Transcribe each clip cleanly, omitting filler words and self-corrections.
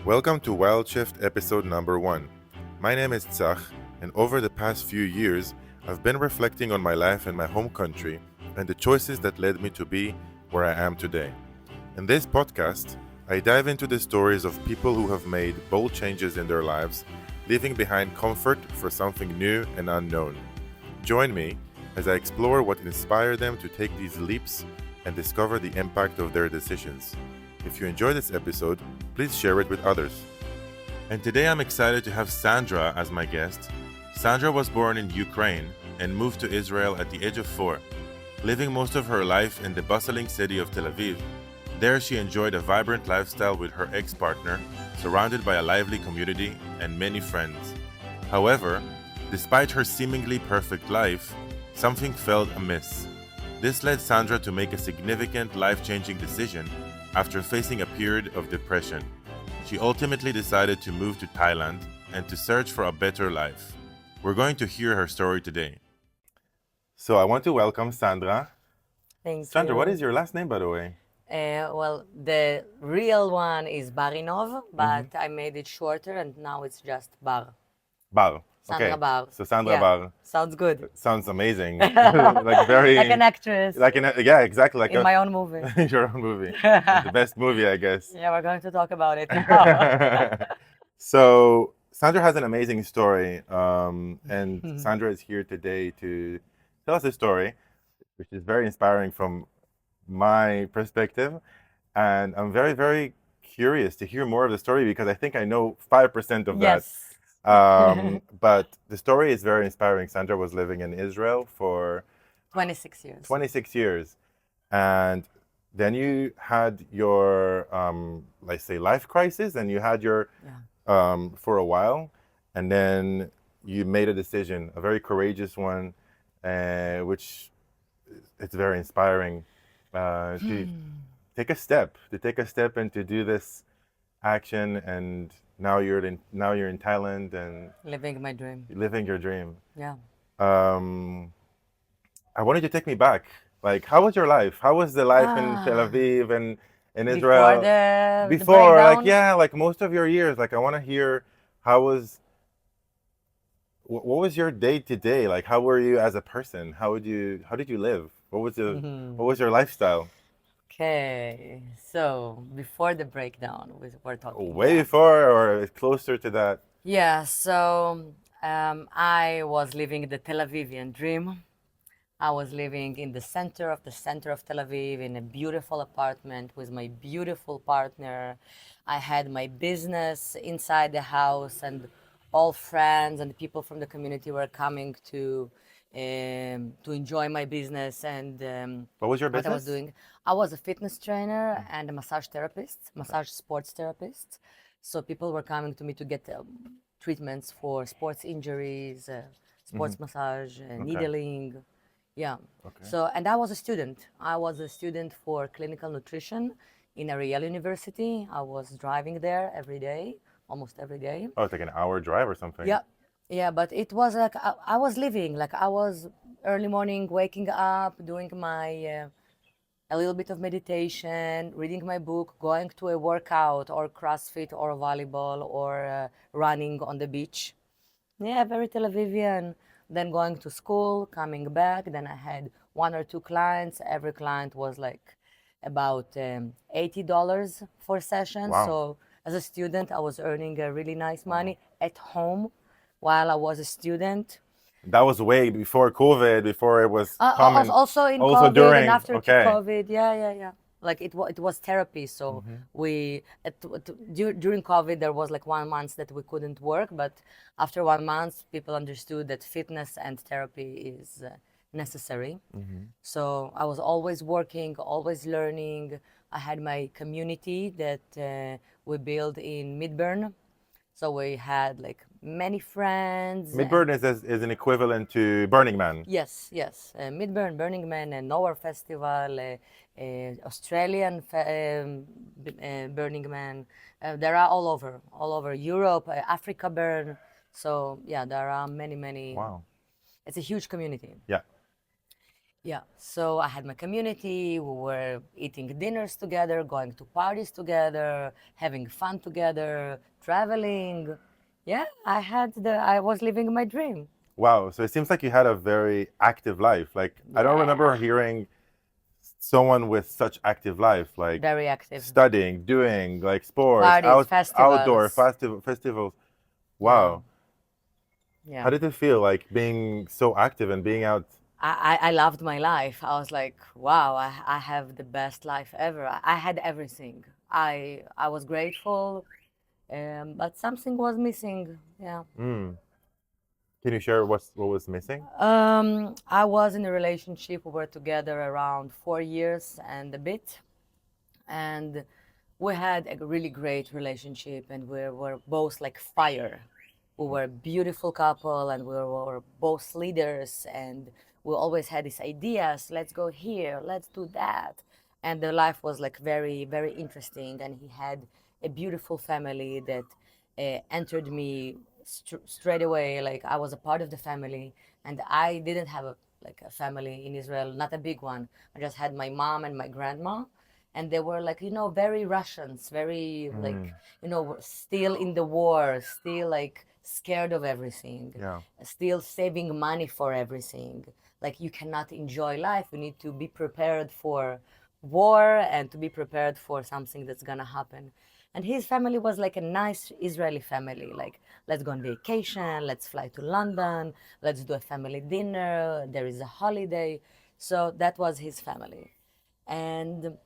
Welcome to Wild Shift episode number 1. My name is Tzach, and over the past few years, I've been reflecting on my life in my home country and the choices that led me to be where I am today. In this podcast, I dive into the stories of people who have made bold changes in their lives, leaving behind comfort for something new and unknown. Join me as I explore what inspired them to take these leaps and discover the impact of their decisions. If you enjoy this episode, please share it with others. And today I'm excited to have Sandra as my guest. Sandra was born in Ukraine and moved to Israel at the age of 4, living most of her life in the bustling city of Tel Aviv. There she enjoyed a vibrant lifestyle with her ex-partner, surrounded by a lively community and many friends. However, despite her seemingly perfect life, something felt amiss. This led Sandra to make a significant life-changing decision after facing a period of depression. She ultimately decided to move to Thailand and to search for a better life. We're going to hear her story today. So I want to welcome Sandra. Thank Sandra, you. what is your last name, by the way? Well, the real one is Barinov, but I made it shorter and now it's just Bar. Bar. Sandra Okay. Bar. So Sandra Yeah. Bar. Sounds good. Sounds amazing. Like very Like an actress yeah, exactly like in my own movie. your own movie. Like the best movie, I guess. Yeah, we're going to talk about it now. So Sandra has an amazing story, and Sandra is here today to tell us a story, which is very inspiring from my perspective, and I'm very, very curious to hear more of the story because I think I know 5% of that. Yes. But the story is very inspiring. Sandra was living in Israel for 26 years. 26 years, and then you had your, let's say, life crisis, and you had your for a while, and then you made a decision, a very courageous one, which it's very inspiring to take a step, and to do this action. And now you're in Thailand and Living my dream. living your dream. Yeah. I wanted you to take me back. Like, how was your life? How was the life in Tel Aviv and in Israel? The Before, like, breakdown. yeah, like most of your years. Like, I want to hear how was, what was your day to day? Like, how were you as a person? How did you live? What was your lifestyle? Okay, so before the breakdown, we're talking. Way before or closer to that? Yeah, so I was living the Tel Avivian dream. I was living in the center of Tel Aviv in a beautiful apartment with my beautiful partner. I had my business inside the house, and all friends and people from the community were coming to enjoy my business and What was your what I was business? doing. I was a fitness trainer and a massage therapist, massage sports therapist. So people were coming to me to get treatments for sports injuries, sports massage, needling. Yeah. Okay. So, and I was a student. I was a student for clinical nutrition in Ariel University. I was driving there every day, almost every day. Oh, it's like an hour drive or something. Yeah, yeah, but it was like I was living, like I was early morning waking up, doing my a little bit of meditation, reading my book, going to a workout or CrossFit or volleyball or running on the beach. Yeah, very Tel Avivian. Then going to school, coming back. Then I had one or two clients. Every client was like about $80 for session. Wow. So as a student, I was earning really nice money at home while I was a student. That was way before COVID, before it was common. Also in Also COVID during, and after okay. COVID, yeah. Like it was therapy. So during COVID there was like 1 month that we couldn't work, but after 1 month people understood that fitness and therapy is necessary. So I was always working, always learning. I had my community that we built in Midburn. So we had like many friends. Midburn is an equivalent to Burning Man. Yes. Midburn, Burning Man, and Nowhere Festival, Australian Burning Man. There are all over Europe, Africa Burn. So yeah, there are many. Wow. It's a huge community. Yeah. Yeah, so I had my community. We were eating dinners together, going to parties together, having fun together, traveling. Yeah, I was living my dream. Wow. So it seems like you had a very active life. Like I don't remember Yeah, hearing someone with such active life, like very active. studying, doing like sports, Parties, outdoor festivals. festivals. Yeah, Wow. yeah. How did it feel like being so active and being out? I loved my life. I was like, wow, I have the best life ever. I had everything. I was grateful, but something was missing. Yeah. Mm. Can you share what was missing? I was in a relationship. We were together around 4 years and a bit, and we had a really great relationship, and we were both like fire. We were a beautiful couple, and we were both leaders, and we always had these ideas. Let's go here. Let's do that. And the life was like very, very interesting. And he had a beautiful family that entered me straight away. Like I was a part of the family, and I didn't have a family in Israel, not a big one. I just had my mom and my grandma, and they were like very Russians, very Mm. like still in the war, still like scared of everything, Yeah. still saving money for everything. Like you cannot enjoy life. You need to be prepared for war and to be prepared for something that's gonna happen. And his family was like a nice Israeli family. Like, let's go on vacation, let's fly to London, let's do a family dinner, there is a holiday. So that was his family. And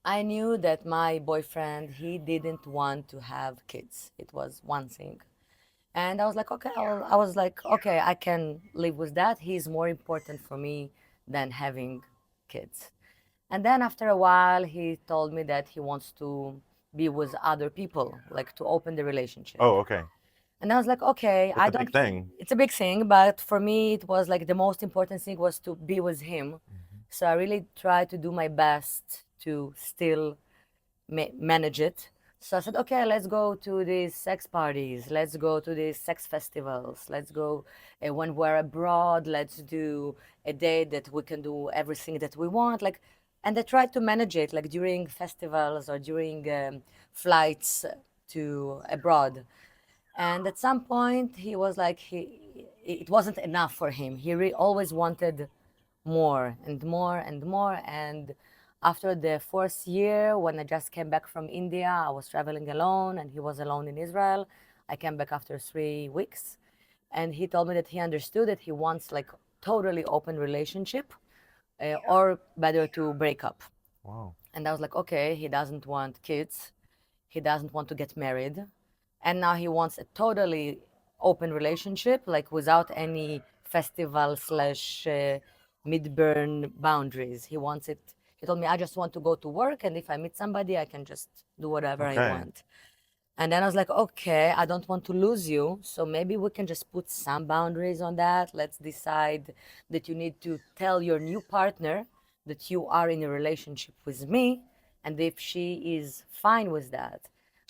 I knew that my boyfriend, he didn't want to have kids. It was one thing. And I was like, okay, I was like, okay, I can live with that. He's more important for me than having kids. And then after a while, he told me that he wants to be with other people, like to open the relationship. Oh, okay. And I was like, okay, That's I a big don't, thing. it's a big thing, but for me, it was like the most important thing was to be with him. So I really tried to do my best to still manage it. So I said, okay, let's go to these sex parties. Let's go to these sex festivals. Let's go when we're abroad. Let's do a day that we can do everything that we want. Like, and I tried to manage it like during festivals or during flights to abroad. And at some point, he was like, it wasn't enough for him. He always wanted more and more and more. And after the fourth year, when I just came back from India, I was traveling alone, and he was alone in Israel. I came back after 3 weeks, and he told me that he understood that he wants like totally open relationship, or better to break up. Wow. And I was like, okay, he doesn't want kids. He doesn't want to get married. And now he wants a totally open relationship, like without any festival slash mid-burn boundaries. He wants it. He told me, I just want to go to work, and if I meet somebody, I can just do whatever I Okay. want. And then I was like, okay, I don't want to lose you. So maybe we can just put some boundaries on that. Let's decide that you need to tell your new partner that you are in a relationship with me. And if she is fine with that.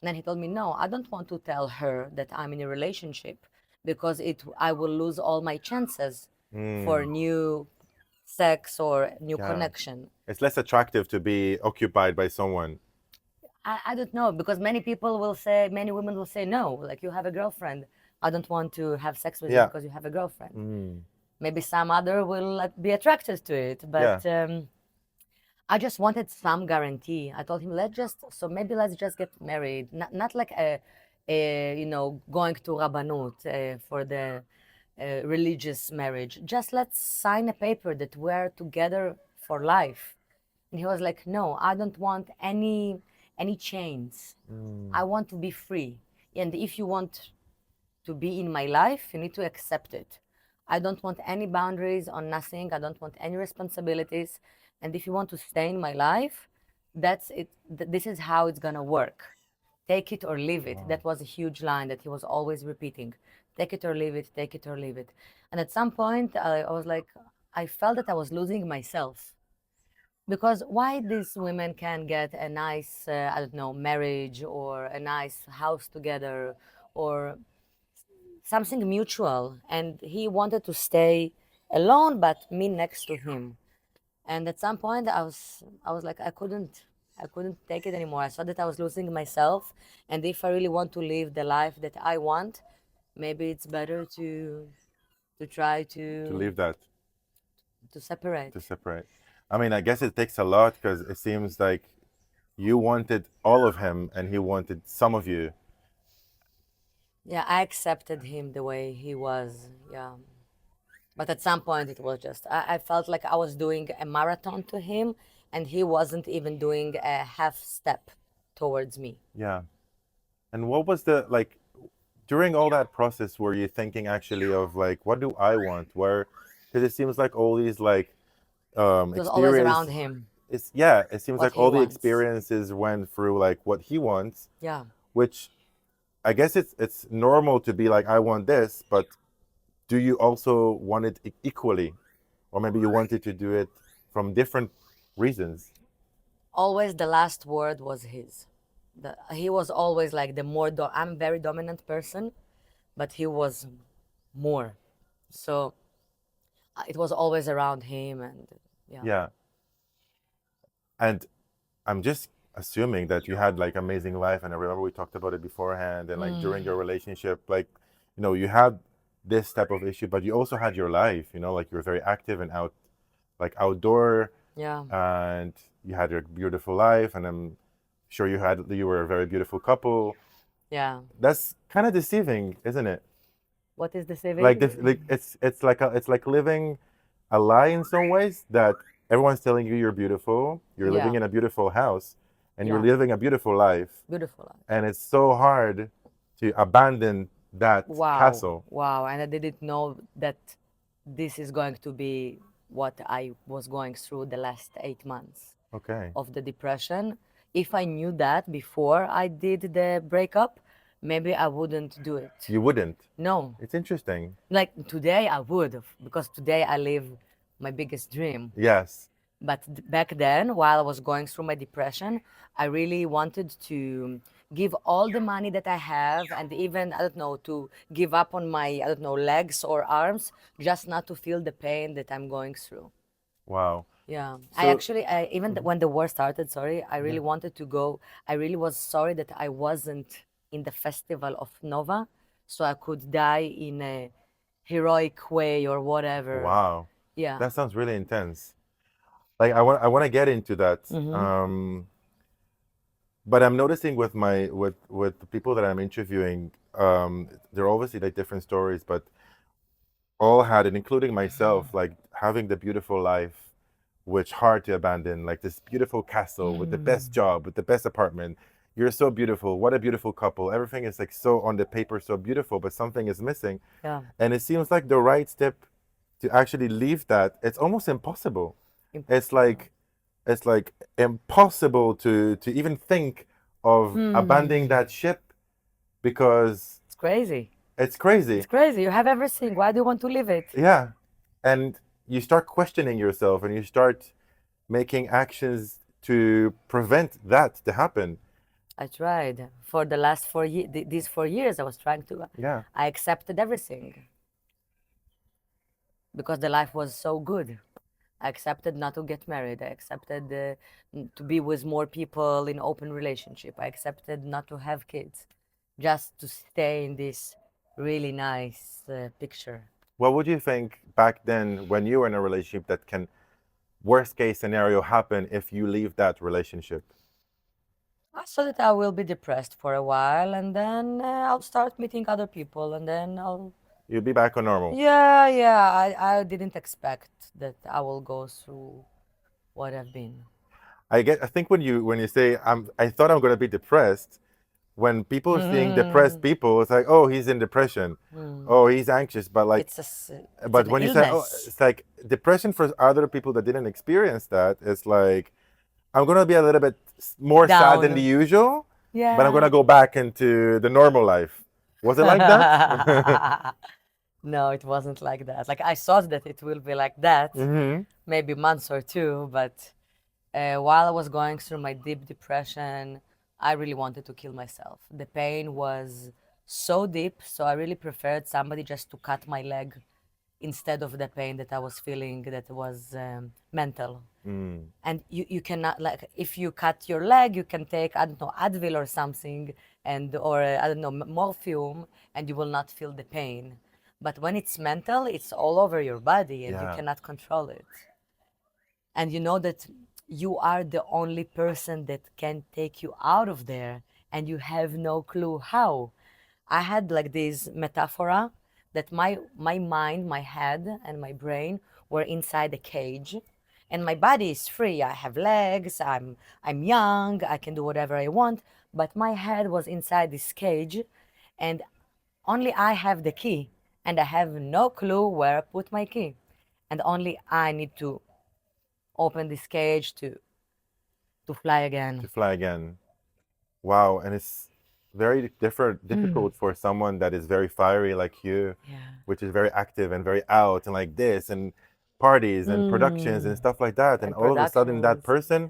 And then he told me, no, I don't want to tell her that I'm in a relationship because I will lose all my chances for Mm. new sex or new Yeah. connection. It's less attractive to be occupied by someone. I don't know because many people will say, many women will say no, like you have a girlfriend. I don't want to have sex with you Yeah. because you have a girlfriend. Mm. Maybe some other will be attracted to it, Yeah. but I just wanted some guarantee. I told him, so maybe let's just get married, not like going to Rabbanut for the religious marriage. Just let's sign a paper that we're together for life. And he was like, no, I don't want any chains. Mm. I want to be free. And if you want to be in my life, you need to accept it. I don't want any boundaries on nothing. I don't want any responsibilities. And if you want to stay in my life, that's it. This is how it's gonna work. Take it or leave it. Wow. That was a huge line that he was always repeating. Take it or leave it, take it or leave it. And at some point, I was like, I felt that I was losing myself because why these women can get a nice I don't know, marriage or a nice house together or something mutual, and he wanted to stay alone but me next to him. And at some point, I was like, I couldn't take it anymore. I saw that I was losing myself, and if I really want to live the life that I want, maybe it's better to try To leave that, to to separate. separate. I mean, I guess it takes a lot because it seems like you wanted all of him and he wanted some of you. Yeah, I accepted him the way he was. Yeah. But at some point, it was just, I felt like I was doing a marathon to him, and he wasn't even doing a half step towards me. Yeah. And what was the like during all that process? Were you thinking actually of like, what do I want? Where, because it seems like all these like It was always around experience. him, It's yeah. It seems what like he all the wants. experiences went through like what he wants, Yeah. which I guess it's normal to be like I want this, but do you also want it equally, or maybe you wanted to do it from different reasons? Always the last word was his. He was always like the more, I'm a very dominant person, but he was more. So it was always around him, and yeah. Yeah, and I'm just assuming that you had like amazing life, and I remember we talked about it beforehand, and like during your relationship, like you had this type of issue, but you also had your life. Like you were very active and outdoor, Yeah. and you had your beautiful life, and I'm sure you were a very beautiful couple. Yeah. That's kind of deceiving, isn't it? What is the Like saving? this, like it's like living a lie in some ways that everyone's telling you you're beautiful, you're living Yeah. in a beautiful house, and you're Yeah. living a beautiful life, Beautiful life. and it's so hard to abandon that Wow. castle. Wow. And I didn't know that this is going to be what I was going through the last 8 months Okay, of the depression. If I knew that before I did the breakup, maybe I wouldn't do it. you wouldn't. No. It's interesting. Like today I would, because today I live my biggest dream. Yes. But back then, while I was going through my depression, I really wanted to give all the money that I have, and even, I don't know, to give up on my, I don't know, legs or arms, just not to feel the pain that I'm going through. Wow. Yeah, I So actually, even when the war started, sorry, I yeah. really wanted to go. I really was sorry that I wasn't in the festival of Nova, so I could die in a heroic way or whatever. Wow. Yeah. That sounds really intense. Like I want to get into that. Mm-hmm. But I'm noticing with my with the people that I'm interviewing, they're obviously like different stories, but all had it, including myself, like having the beautiful life, which hard to abandon, like this beautiful castle with the best job, with the best apartment. You're so beautiful. What a beautiful couple. Everything is like so on the paper so beautiful, but something is missing. Yeah. And it seems like the right step to actually leave that, it's almost impossible. It's like it's like impossible to even think of abandoning that ship because It's crazy. it's crazy. It's crazy. You have everything. Why do you want to leave it? Yeah. And you start questioning yourself and you start making actions to prevent that to happen. I tried for the last 4 years. These 4 years, I was trying to. Yeah. I accepted everything because the life was so good. I accepted not to get married. I accepted to be with more people in open relationship. I accepted not to have kids, just to stay in this really nice picture. What would you think back then when you were in a relationship that can worst case scenario happen if you leave that relationship? I thought that I will be depressed for a while, and then I'll start meeting other people, and then I'll. You'll be back on normal. Yeah, yeah. I didn't expect that I will go through what I've been. I think when you say I thought I'm gonna be depressed, when people are seeing depressed people, it's like, oh, he's in depression, oh, he's anxious. But like, It's but an when you say, oh, illness. it's like depression for other people that didn't experience that, it's like I'm gonna be a little bit more sad than the Down. usual, but I'm Yeah. gonna go back into the normal life. Was it like that? No, it wasn't like that. Like I thought that it will be like that, Mm-hmm. maybe months or two, but while I was going through my deep depression, I really wanted to kill myself. The pain was so deep, so I really preferred somebody just to cut my leg instead of the pain that I was feeling that was mental. Mm. And you cannot, like, if you cut your leg, you can take, I don't know, Advil or something, and or I don't know, morphine, and you will not feel the pain. But when it's mental, it's all over your body and you Yeah. cannot control it. And you know that you are the only person that can take you out of there, and you have no clue how. I had like this metaphor that my mind, my head, and my brain were inside a cage, and my body is free. I have legs. I'm young. I can do whatever I want. But my head was inside this cage, and only I have the key, and I have no clue where I put my key, and only I need to open this cage to fly To again. fly again. Wow. And it's very difficult for someone that is very fiery like you, Yeah. which is very active and very out and like this and parties and productions and stuff like that. And And all of a sudden that productions. person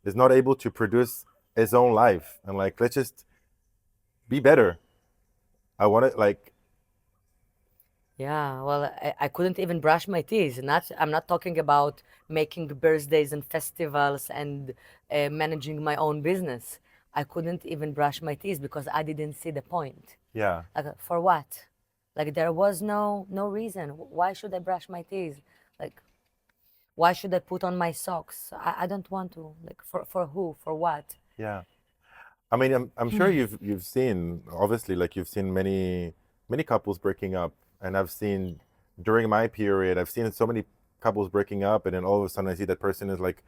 is not able to produce his own life. And like, let's just be better. I want it like, Yeah, well, I couldn't even brush my teeth. I'm not talking about making birthdays and festivals and managing my own business. I couldn't even brush my teeth because I didn't see the point. yeah, Like, for what? Like, there was no reason. Why should I brush my teeth? Like, why should I put on my socks? I don't want to. Like, for who? For what? yeah. I mean, I'm sure you've seen, obviously, like you've seen many couples breaking up, and I've seen during my period, I've seen so many couples breaking up, and then all of a sudden I see that person is like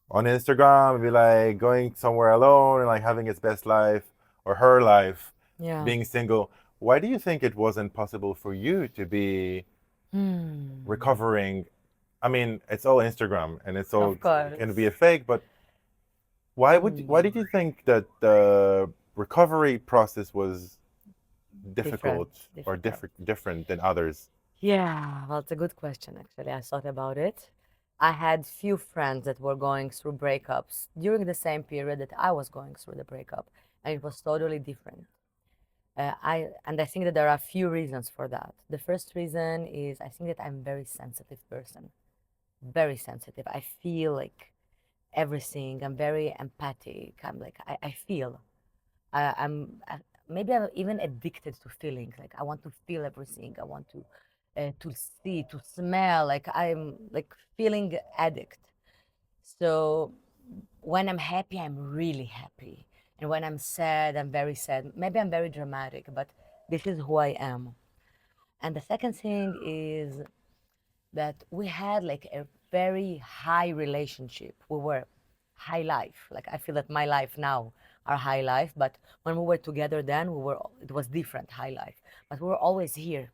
on Instagram and be like going somewhere alone and like having his best life or her life, Yeah. being single. Why do you think it wasn't possible for you to be recovering? I mean, it's all Instagram and it's all Of course. can be a fake, but why did you think that the recovery process was difficult or different than others? Yeah, well, it's a good question, actually. I thought about it. I had few friends that were going through breakups during the same period that I was going through the breakup, and it was totally different. I think that there are a few reasons for that. The first reason is I think that I'm a very sensitive person, very sensitive. I feel like everything. I'm very empathic. I'm like I feel. Maybe I'm even addicted to feeling. Like I want to feel everything. I want to see, to smell. Like I'm like feeling addict. So when I'm happy, I'm really happy, and when I'm sad, I'm very sad. Maybe I'm very dramatic, but this is who I am. And the second thing is that we had like a very high relationship. We were high life. Like I feel that my life now are high life, but when we were together then it was different high life. But we were always here,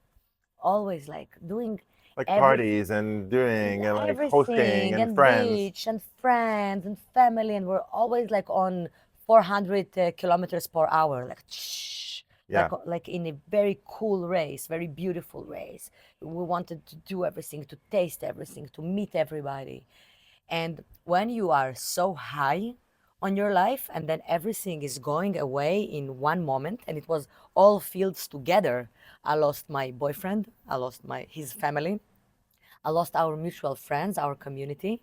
always like doing Like everything, parties and doing and like hosting everything and and friends. beach and friends and family, and we're always like on 400 kilometers per hour, like Yeah. like in a very cool race, very beautiful race. We wanted to do everything, to taste everything, to meet everybody. And when you are so high on your life and then everything is going away in one moment, and it was all fields together. I lost my boyfriend, I lost his family, I lost our mutual friends, our community.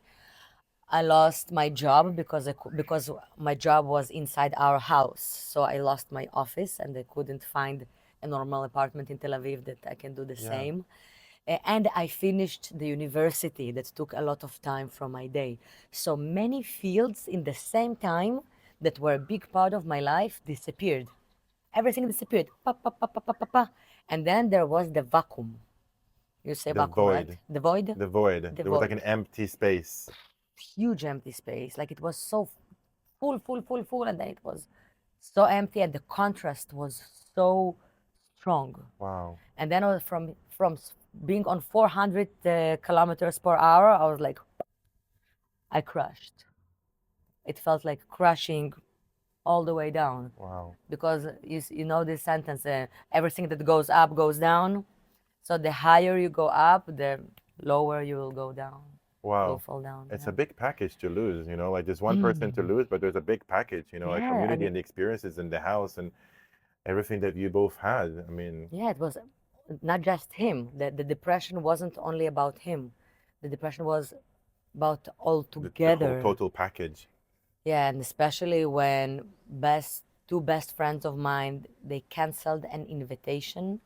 I lost my job because my job was inside our house. So I lost my office and I couldn't find a normal apartment in Tel Aviv that I can do the Yeah. same. And I finished the university that took a lot of time from my day. So many fields in the same time that were a big part of my life disappeared. Everything disappeared. Pa, pa, pa, pa, pa, pa, pa. And then there was the vacuum. You say The vacuum, right? void. The void? The void. The There was like void. an empty space. Huge empty space. Like it was so full, full, full, full, and then it was so empty, and the contrast was so strong. Wow. And then from being on 400 kilometers per hour, I was like, I crashed. It felt like crashing all the way down Wow. because you know this sentence, everything that goes up goes down. So the higher you go up, the lower you will go down. You'll Wow. fall down. It's Yeah. a big package to lose, you know, like there's one person to lose, but there's a big package, you know, like Yeah, community and the experiences in the house and everything that you both had. I mean, yeah, it was not just him. The depression wasn't only about him. The depression was about all The whole together. total package. Yeah, and especially when two best friends of mine, they canceled an invitation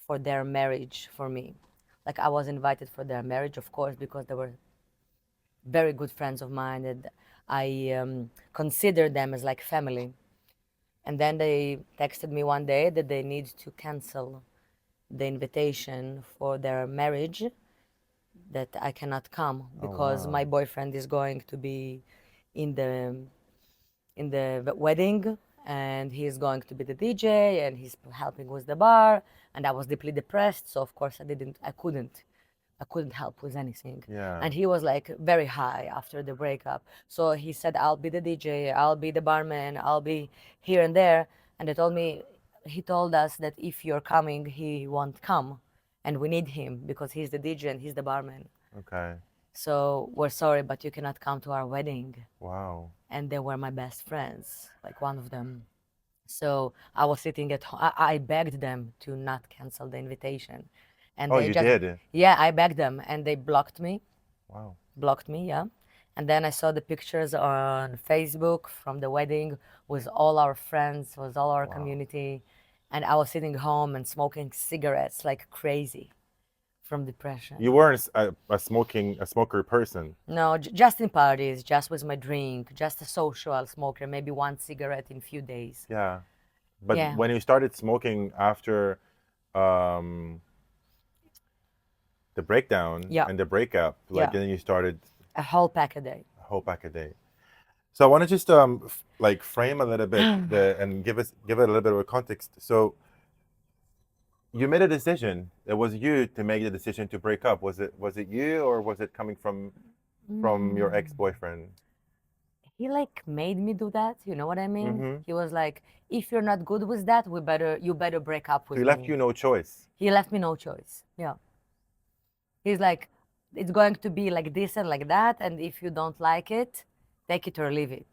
for their marriage for me. Like I was invited for their marriage, of course, because they were very good friends of mine, and I consider them as like family. And then they texted me one day that they need to cancel the invitation for their marriage, that I cannot come Oh, because my wow. boyfriend is going to be in the wedding, and he's going to be the DJ and he's helping with the bar, and I was deeply depressed, so of course I couldn't help with anything. Yeah. And he was like very high after the breakup. So he said, I'll be the DJ, I'll be the barman, I'll be here and there. And he told us that if you're coming, he won't come. And we need him because he's the DJ and he's the barman. Okay. So we're sorry, but you cannot come to our wedding. Wow. And they were my best friends, like one of them. So I was sitting at home. I begged them to not cancel the invitation. And Oh, they you just, did? yeah, I begged them and they Wow. blocked me, yeah. And then I saw the pictures on Facebook from the wedding with all our friends, with all our Wow. community. And I was sitting home and smoking cigarettes like crazy from depression. You weren't a smoker person. No, just in parties, just with my drink, just a social smoker, maybe one cigarette in few days. Yeah. But Yeah. when you started smoking after um, the breakdown Yeah. and the breakup, like Yeah. then you started A whole pack a day. a whole pack a day. So I want to just like frame a little bit and give it a little bit of a context. So you made a decision. It was you to make the decision to break up. Was it you, or was it coming from your ex-boyfriend? He like made me do that, you know what I mean? Mm-hmm. He was like, if you're not good with that, you better break up So with he left me. you no choice. He left me no choice. Yeah. He's like, it's going to be like this and like that, and if you don't like it, take it or leave it.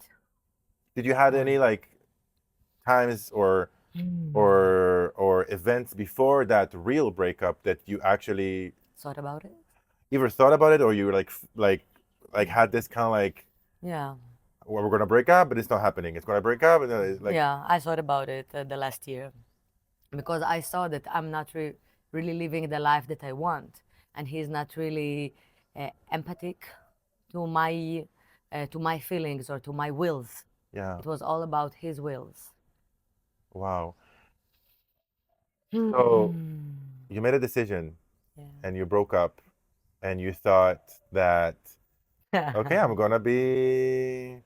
Did you had any like times or events before that real breakup that you actually Thought about it? either thought about it, or you were like had this kind of like, Yeah. well, we're gonna break up, but it's not happening. It's gonna break up, and then it's like, Yeah, I thought about it the last year because I saw that I'm not really living the life that I want, and he's not really empathic to my feelings or to my wills. yeah, It was all about his wills. wow. So you made a decision Yeah. and you broke up, and you thought that, okay, I'm gonna be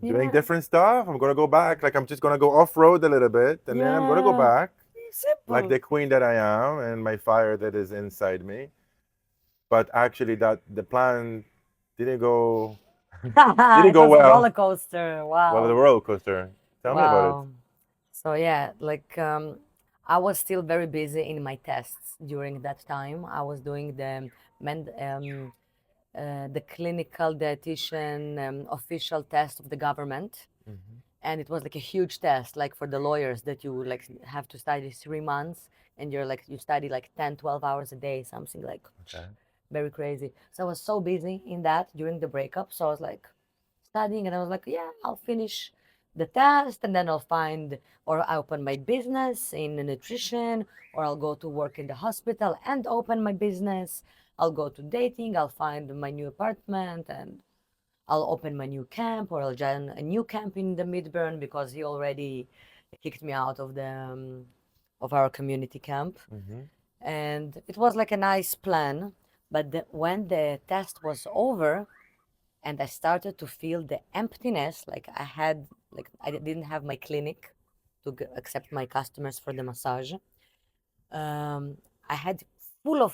doing Yeah. different stuff. I'm gonna go back. Like I'm just gonna go off road a little bit, and then I'm gonna go Yeah. back like Simple. the queen that I am and my fire that is inside me. But actually, that the plan didn't go It go was a well. roller coaster. Well, the Wow. roller coaster. Tell me about it. Wow. So yeah, like I was still very busy in my tests during that time. I was doing the clinical dietitian official test of the government, and it was like a huge test, like for the lawyers that you like have to study 3 months, and you study like 10, 12 hours a day, something like Okay. very crazy. So I was so busy in that during the breakup. So I was like studying, and I was like, yeah, I'll finish the test and then I'll find, or I open my business in nutrition, or I'll go to work in the hospital and open my business. I'll go to dating, I'll find my new apartment, and I'll open my new camp, or I'll join a new camp in the Midburn because he already kicked me out of of our community camp. Mm-hmm. And it was like a nice plan. But when the test was over and I started to feel the emptiness, like I didn't have my clinic to accept my customers for the massage. I had full of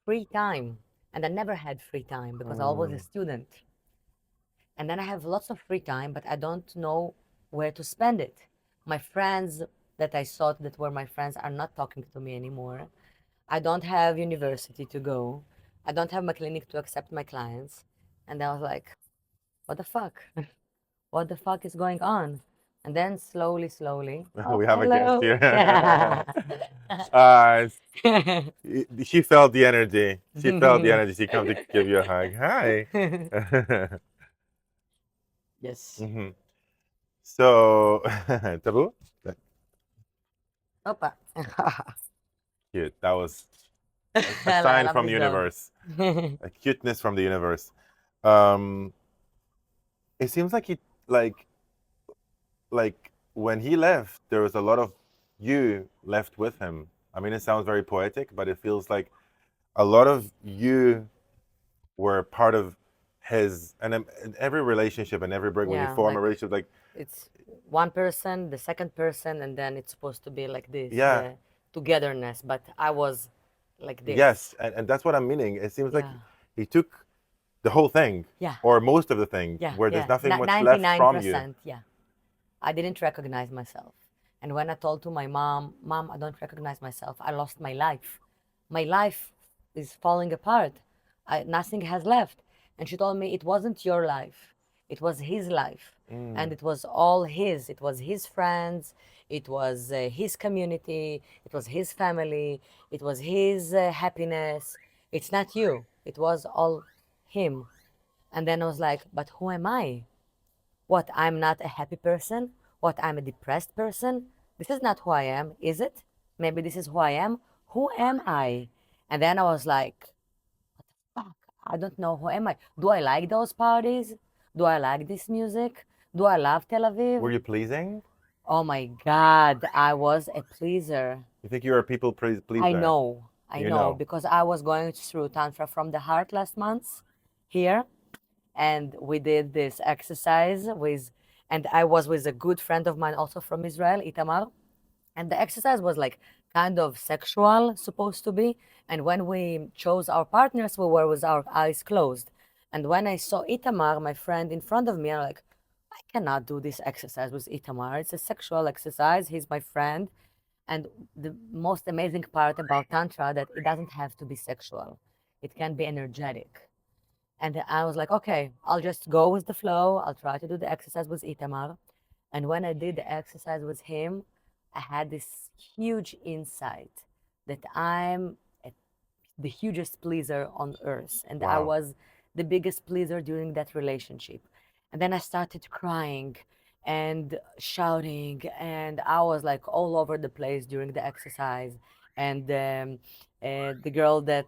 free time, and I never had free time because I was a student. And then I have lots of free time, but I don't know where to spend it. My friends that I thought that were my friends are not talking to me anymore. I don't have university to go. I don't have my clinic to accept my clients. And I was like, what the fuck? What the fuck is going on? And then slowly, We have a guest hello. here. Uh, she felt the energy. She felt the energy. She come to give you a hug. Hi. Yes. hmm So, taboo? Opa. Cute. That was a I sign love from the this dog. universe, a cuteness from the universe. Um, it seems like like, like when he left, there was a lot of you left with him. I mean, it sounds very poetic, but it feels like a lot of you were part of his, and in every relationship and every break, when you Yeah, form a like relationship, like, it's one person, the second person, and then it's supposed to be like this, yeah, the togetherness. But I was like yes, this. and that's what I'm meaning. It seems like Yeah, he took the whole thing, yeah, or most of the thing, yeah, where there's yeah. nothing much left from you. 99%. Yeah. I didn't recognize myself. And when I told to my mom, Mom, I don't recognize myself. I lost my life. My life is falling apart. Nothing has left. And she told me it wasn't your life. It was his life. And Mm, it was all his. It was his friends. It was his community. It was his family. It was his happiness. It's not you. It was all him. And then I was like, but who am I? What, I'm not a happy person? What, I'm a depressed person? This is not who I am, is it? Maybe this is who I am. Who am I? And then I was like, fuck, I don't know, who am I? Do I like those parties? Do I like this music? Do I love Tel were Aviv? you pleasing? Oh my God, I was a pleaser. You think you're a people pleaser? I You know, know. because I was going through Tantra from the Heart last month here, and we did this exercise with, and I was with a good friend of mine also from Israel, Itamar, and the exercise was like kind of sexual, supposed to be. And when we chose our partners, we were with our eyes closed. And when I saw Itamar, my friend, in front of me, I'm like, I cannot do this exercise with Itamar. It's a sexual exercise. He's my friend. And the most amazing part about Tantra that it doesn't have to be sexual. It can be energetic. And I was like, okay, I'll just go with the flow. I'll try to do the exercise with Itamar. And when I did the exercise with him, I had this huge insight that I'm the hugest pleaser on earth. And I Wow. was the biggest pleaser during that relationship. And then I started crying and shouting, and I was like all over the place during the exercise. And the girl that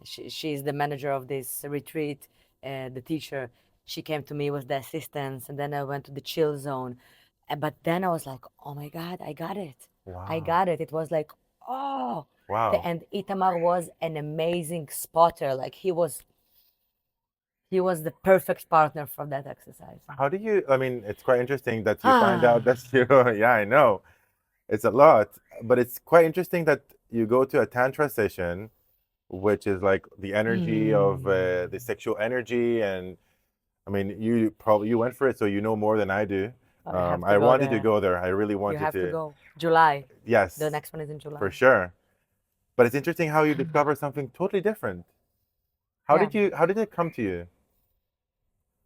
she's the manager of this retreat, the teacher, she came to me with the assistance, and then I went to the chill zone. But then I was like, oh my God, I got it. I Wow. got it. It was like, oh, Wow. and Itamar was an amazing spotter. Like he was the perfect partner for that exercise. How do you, I mean, it's quite interesting that you find out Ah. that you, yeah, I know. It's a lot, but it's quite interesting that you go to a tantra session, which is like the energy of the Mm. sexual energy, and I mean, you went for it, so you know more than I do. Oh, you have to I go wanted to there. go there. I really You wanted have to to. go. July. The Yes, next one is in for July. sure. But it's interesting how you discover something totally different. Yeah. How did it come to you?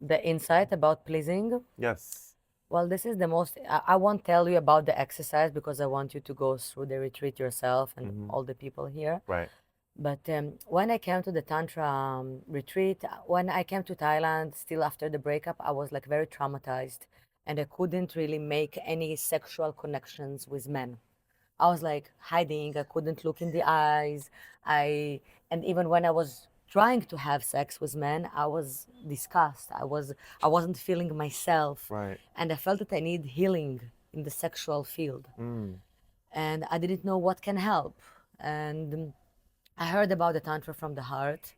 The insight about pleasing. Yes. Well, this is the most, I won't tell you about the exercise because I want you to go through the retreat yourself and hmm all the people here. Right. But when I came to the Tantra retreat, when I came to Thailand, still after the breakup, I was like very traumatized and I couldn't really make any sexual connections with men. I was like hiding, I couldn't look in the eyes. And even when I was trying to have sex with men, I was disgusted. I wasn't feeling myself. Right. And I felt that I need healing in the sexual field. Mm. And I didn't know what can help. And I heard about the Tantra from the heart,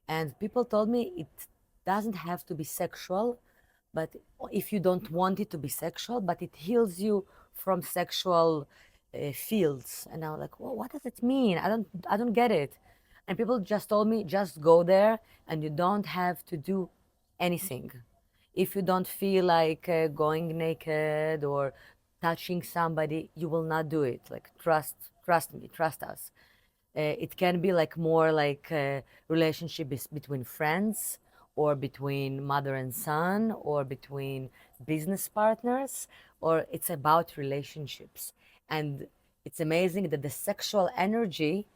and people told me it doesn't have to be sexual, but if you don't want it to be sexual, but it heals you from sexual fields. And I was like, well, what does it mean? I don't get it. And people just told me, just go there, and you don't have to do anything. If you don't feel like going naked or touching somebody, you will not do it. Like trust me, trust us. It can be like more like a relationship between friends or between mother and son or between business partners, or it's about relationships. And it's amazing that the sexual energy,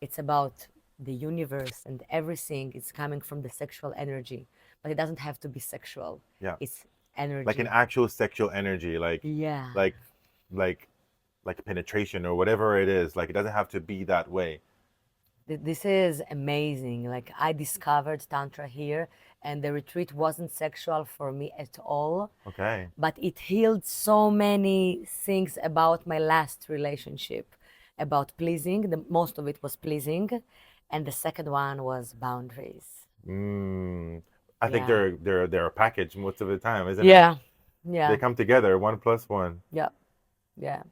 it's about the universe and everything is coming from the sexual energy, but it doesn't have to be sexual. Yeah. It's Like an energy. actual sexual energy, Yeah. like like like penetration or whatever it is. Like it doesn't have to be that way. This is amazing. Like I discovered Tantra here, and the retreat wasn't sexual for me at all, Okay. but it healed so many things about my last relationship, about pleasing. Most of it was pleasing, and the second one was boundaries. Mm. I think Yeah. they're a package most of the time, isn't it? Yeah. They Yeah. come together, one plus one. Yeah. Yeah.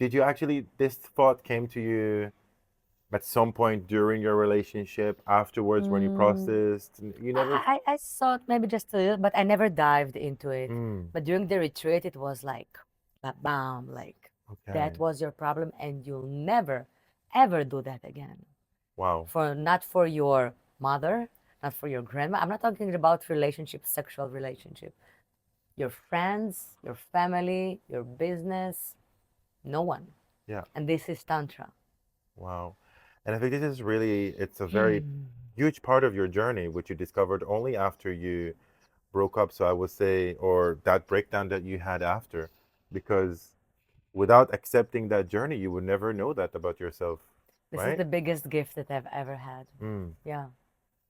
Did you actually, this thought came to you at some point during your relationship, afterwards when you Mm, processed? You never. I thought maybe just a little, but I never dived into it. Mm, But during the retreat, it was like, bam, like that okay. was your problem, and you'll never, ever do that again. Wow. For not for your mother, not for your grandma. I'm not talking about relationship, sexual relationship. Your friends, your family, your business, no one. Yeah. And this is tantra. Wow. And I think this is really, it's a very huge part of your journey, which you discovered only after you broke up. So I would say, or that breakdown that you had after, because without accepting that journey, you would never know that about yourself, This is right? the biggest gift that I've ever had. Mm. Yeah.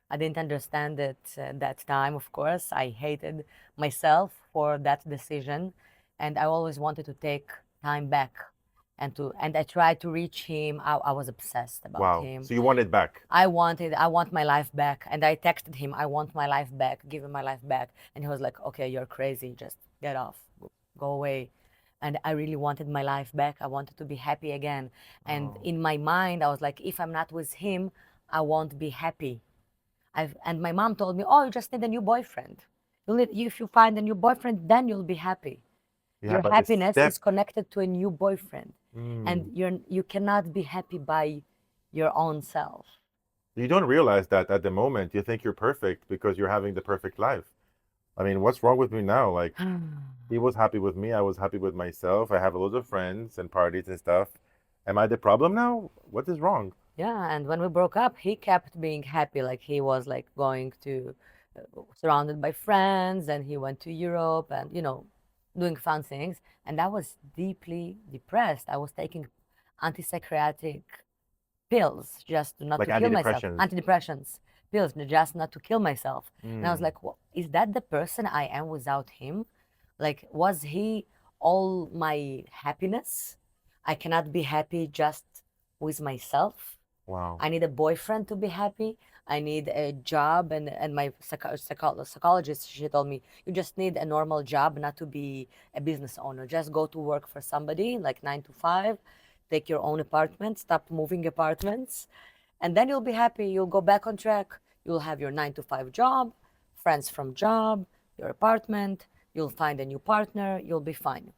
I didn't understand it that time, of course. I hated myself for that decision, and I always wanted to take time back, and I tried to reach him. I was obsessed about Wow. him. So you want it back. I want my life back, and I texted him, I want my life back, give him my life back, and he was like, okay, you're crazy, just get off, go away. And I really wanted my life back. I wanted to be happy again, and Oh. in my mind, I was like, if I'm not with him, I won't be happy. And my mom told me, "Oh, you just need a new boyfriend. If you find a new boyfriend, then you'll be happy. Yeah, Your but the happiness step. is connected to a new boyfriend, and Mm. you cannot be happy by your own self." You don't realize that at the moment. You think you're perfect because you're having the perfect life. I mean, what's wrong with me now? Like, he was happy with me. I was happy with myself. I have a lot of friends and parties and stuff. Am I the problem now? What is wrong? Yeah, and when we broke up, he kept being happy. Like he was like going to, surrounded by friends, and he went to Europe, and doing fun things. And I was deeply depressed. I was taking antipsychotic pills just not Like to kill myself, antidepressants. antidepressants pills just not to kill myself. And I was Mm. like, well, is that the person I am without him? Like, was he all my happiness? I cannot be happy just with myself. Wow. I need a boyfriend to be happy. I need a job, and my psychologist, she told me, you just need a normal job, not to be a business owner. Just go to work for somebody like 9 to 5, take your own apartment, stop moving apartments, and then you'll be happy. You'll go back on track. You'll have your 9 to 5 job, friends from job, your apartment. You'll find a new partner. You'll be fine.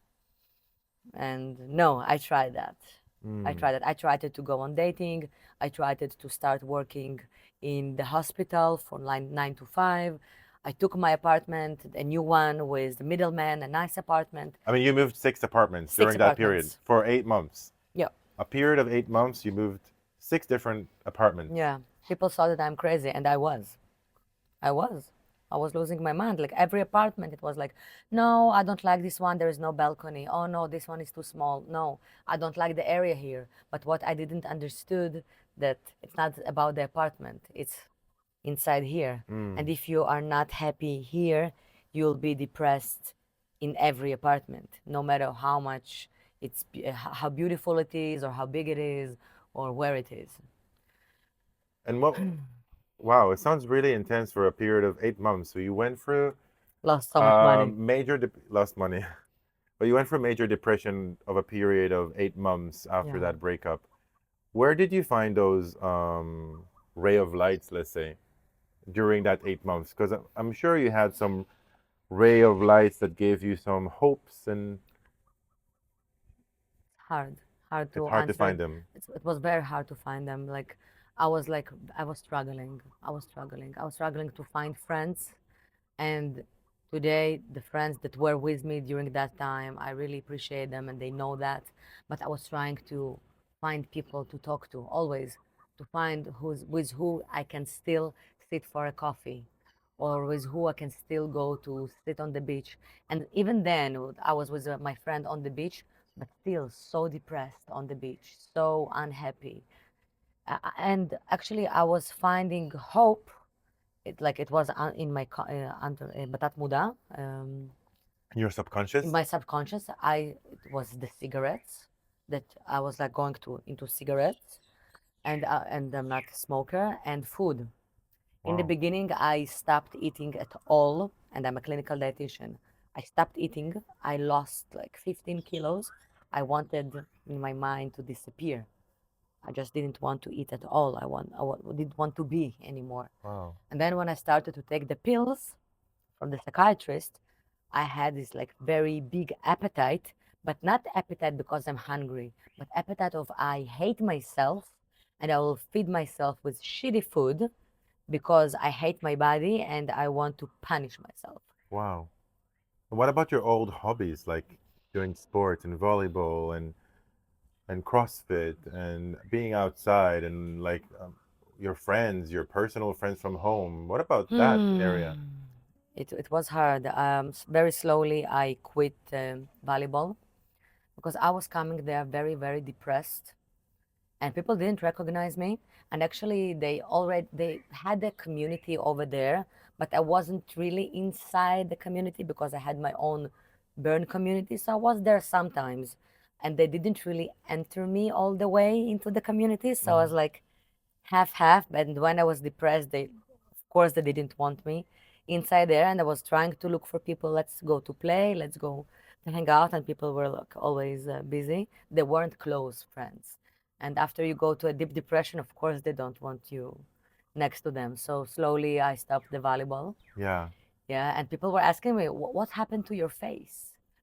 And no, I tried that. I Mm. tried it. I tried it to go on dating. I tried it to start working in the hospital from 9 to 5. I took my apartment, a new one with the middleman, a nice apartment, I mean, you moved 6 apartments six during that period apartments. for 8 months. Yeah, A period of 8 months, you moved 6 different apartments. yeah. People thought that I'm crazy, and I was. I was. I was losing my mind. Like every apartment, it was like, no, I don't like this one. There is no balcony. Oh no, this one is too small. No, I don't like the area here. But what I didn't understood, that it's not about the apartment. It's inside here. And Mm. if you are not happy here, you'll be depressed in every apartment, no matter how much how beautiful it is, or how big it is, or where it is. And what? Wow, it sounds really intense for a period of 8 months. So you went through Lost so much money. lost money, but you went through major depression of a period of 8 months after Yeah. that breakup. Where did you find those ray of lights, let's say, during that 8 months? Because I'm sure you had some ray of lights that gave you some hopes, and hard hard it's to hard to answer. find them. It was very hard to find them. I was struggling. I was struggling to find friends, and Today, the friends that were with me during that time, I really appreciate them and they know that. But I was trying to find people to talk to, always, to find who's with who I can still sit for a coffee or with who I can still go to sit on the beach. And even then, I was with my friend on the beach, but still so depressed on the beach, so unhappy. And actually, I was finding hope. It was in my under batat muda, Your in subconscious? my subconscious. It was the cigarettes that I was like going to into cigarettes, and I'm not a smoker, and food. In the Wow. beginning, I stopped eating at all, and I'm a clinical dietitian. I stopped eating. I lost like 15 kilos. I wanted in my mind to disappear. I just didn't want to eat at all. Didn't want to be anymore. Wow. And then when I started to take the pills from the psychiatrist, I had this like very big appetite, but not appetite because I'm hungry, but appetite of I hate myself and I will feed myself with shitty food because I hate my body and I want to punish myself. Wow. And what about your old hobbies, like doing sports and volleyball and CrossFit and being outside and like your friends, your personal friends from home? What about that area? It was hard. Very slowly, I quit volleyball because I was coming there very, very depressed, and people didn't recognize me. And actually, they had a community over there, but I wasn't really inside the community because I had my own burn community. So I was there sometimes, and they didn't really enter me all the way into the community. So I was like half half. And when I was depressed, of course, they didn't want me inside there, and I was trying to look for people. Let's go to play. Let's go to hang out, and people were like always busy. They weren't close friends. And after you go to a deep depression, of course, they don't want you next to them. So slowly, I stopped the volleyball. Yeah. Yeah, and people were asking me, What happened to your face?"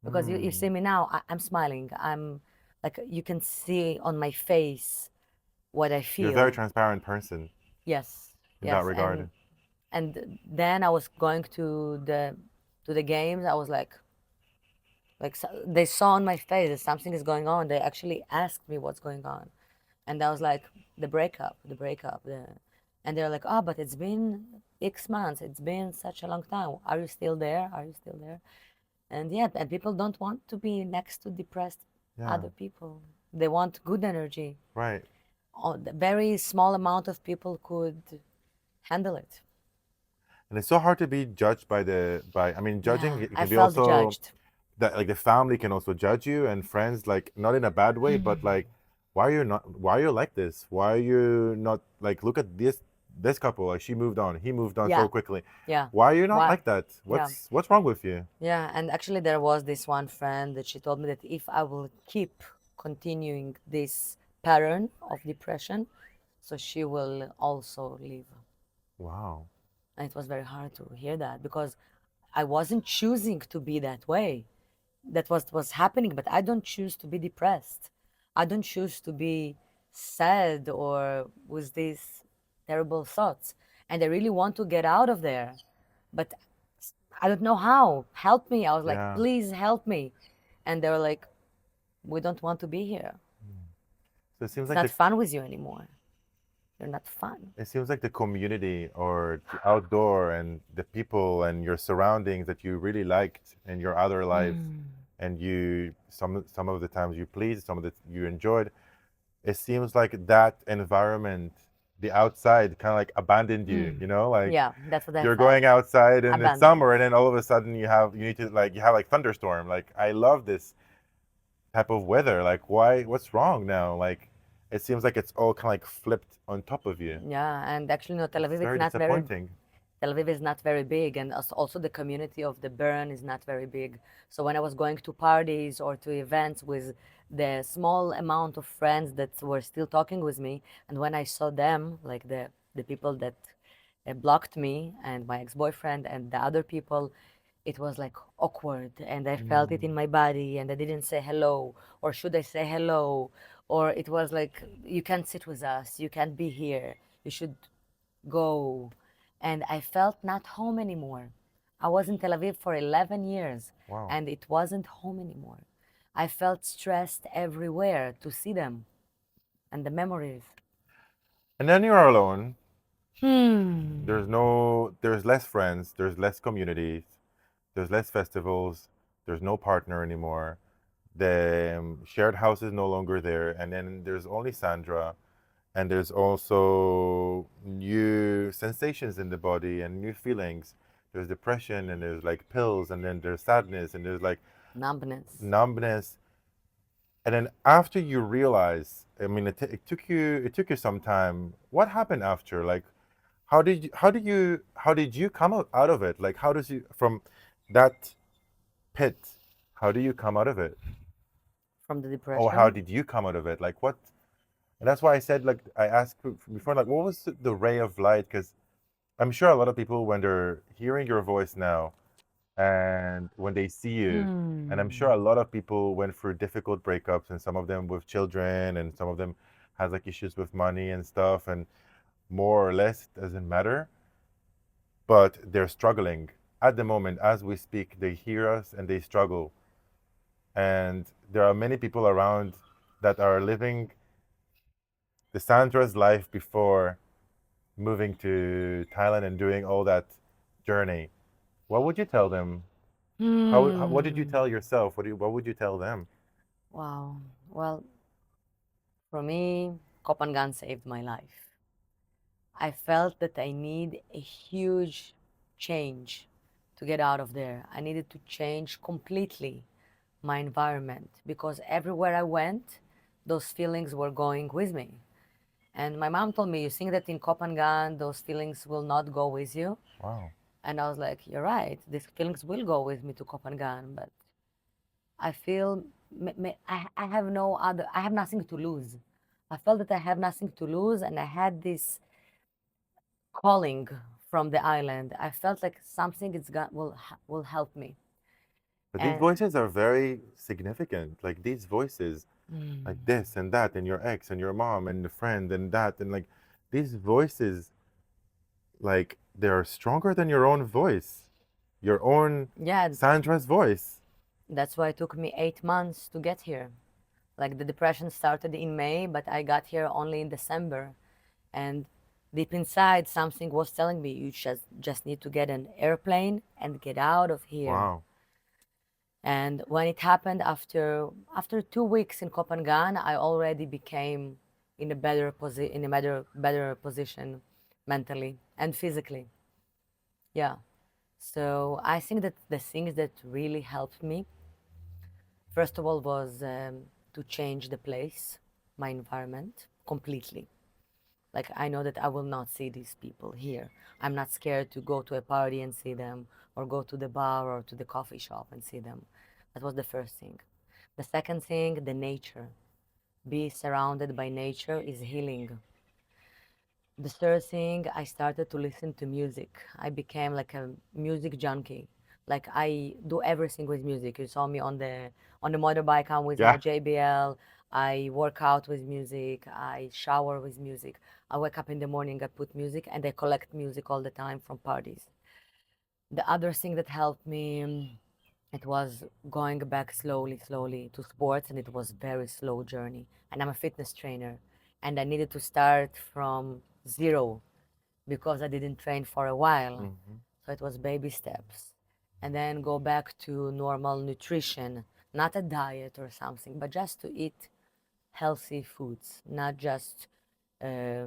Because you Mm. see me now, I'm smiling. I'm like, you can see on my face what I You're a very feel. transparent person Yes, in that yes, regard. and then I was going to the games. I was like they saw on my face that something is going on. They actually asked me what's going on, and I was like, the breakup, and they're like, oh, but it's been X months. It's been such a long time. Are you still there? Are you still there? And yeah, and people don't want to be next to depressed Yeah. other people. They want good energy. Right. A very small amount of people could handle it. And it's so hard to be judged by I mean, judging Yeah, it I can be felt also judged. that like the family can also judge you and friends, like not in a bad way, but like why are you like this? Why are you not like look at this couple, like she moved on, he moved on so Yeah, quickly. yeah. Why are you not Why? like that? Yeah, What's wrong with you? yeah. And actually, there was this one friend that she told me that if I will keep continuing this pattern of depression, so she will also leave. Wow. And it was very hard to hear that because I wasn't choosing to be that way. That was happening, but I don't choose to be depressed. I don't choose to be sad or with these terrible thoughts. And I really want to get out of there. But I don't know how. Help me. I was like, Yeah. please help me. And they were like, we don't want to be here. So it seems It's like not fun with you anymore. You're not fun. the community or the outdoor and the people and your surroundings that you really liked in your other life, and you some of the times you pleased, some of the you enjoyed. It seems like that environment, the outside, kind of like abandoned you. You know, like Yeah, that's what I you're felt. going outside and it's Abandoned. summer, and then all of a sudden you need to like you have like thunderstorm. Like I love this type of weather. Like why? What's wrong now? Like it seems like it's all kind of like flipped on top of you. Yeah, and actually, no, Tel It's Aviv, it's very not very disappointing. Tel Aviv is not very big, and also the community of the Bern is not very big. So when I was going to parties or to events with the small amount of friends that were still talking with me, and when I saw them, like the people that blocked me and my ex-boyfriend and the other people, it was like awkward, and I felt it in my body, and I didn't say hello, or should I say hello, or it was like you can't sit with us, you can't be here, you should go. And I felt not home anymore. I was in Tel Aviv for 11 years Wow. and it wasn't home anymore. I felt stressed everywhere to see them and the memories. And then you're alone. Hmm. There's less friends, there's less communities, there's less festivals, there's no partner anymore. The shared house is no longer there, and then there's only Sandra, and there's also new sensations in the body and new feelings. There's depression, and there's like pills, and then there's sadness, and there's like Numbness. numbness. And then after you realize, I mean, it took you some time. What happened after? Like, how did you come out of it? Like, how does you from that pit? How do you come out of it? From the Or how depression. did you come out of it? Like, what? And that's why I said, like, I asked before, like, what was the ray of light? Because I'm sure a lot of people, when they're hearing your voice now and when they see you, and I'm sure Hmm. a lot of people went through difficult breakups, and some of them with children, and some of them has like issues with money and stuff, and more or less it doesn't matter, but they're struggling at the moment as we speak. They hear us and they struggle, and there are many people around that are living the Sandra's life before moving to Thailand and doing all that journey. What would you tell them? What did you Hmm. tell yourself? What would you tell them? Wow. Well, for me, Kopangan saved my life. I felt that I need a huge change to get out of there. I needed to change completely my environment because everywhere I went, those feelings were going with me. And my mom told me, you think that in Kopangan, those feelings will not go with you? Wow. And I was like, you're right. These feelings will go with me to Kopangan, but I feel I have no other, I have nothing to lose. I felt that I have nothing to lose, and I had this calling from the island. I felt like something is will help me. But these And voices are very significant. Like these voices, like mm, this and that, and your ex and your mom and the friend and that, and like these voices, like they are stronger than your own voice, your own yeah, Sandra's voice. that's why it took me 8 months to get here. Like the depression started in May, but I got here only in December. And deep inside, something was telling me, you just need to get an airplane and get out of here. Wow. And when it happened after 2 weeks in Copenhagen, I already became in a better position mentally and physically. Yeah. So I think that the things that really helped me, first of all, was to change the place, my environment completely. Like I know that I will not see these people here. I'm not scared to go to a party and see them, or go to the bar or to the coffee shop and see them. That was the first thing. The second thing, the nature. Be surrounded by nature is healing. The third thing, I started to listen to music. I became like a music junkie. Like I do everything with music. You saw me on the motorbike. I'm with my Yeah. JBL. I work out with music. I shower with music. I wake up in the morning. I put music, and I collect music all the time from parties. The other thing that helped me, it was going back slowly to sports, and it was very slow journey. And I'm a fitness trainer, and I needed to start from zero because I didn't train for a while. Hmm. So it was baby steps. And then go back to normal nutrition, not a diet or something, but just to eat healthy foods, not just uh,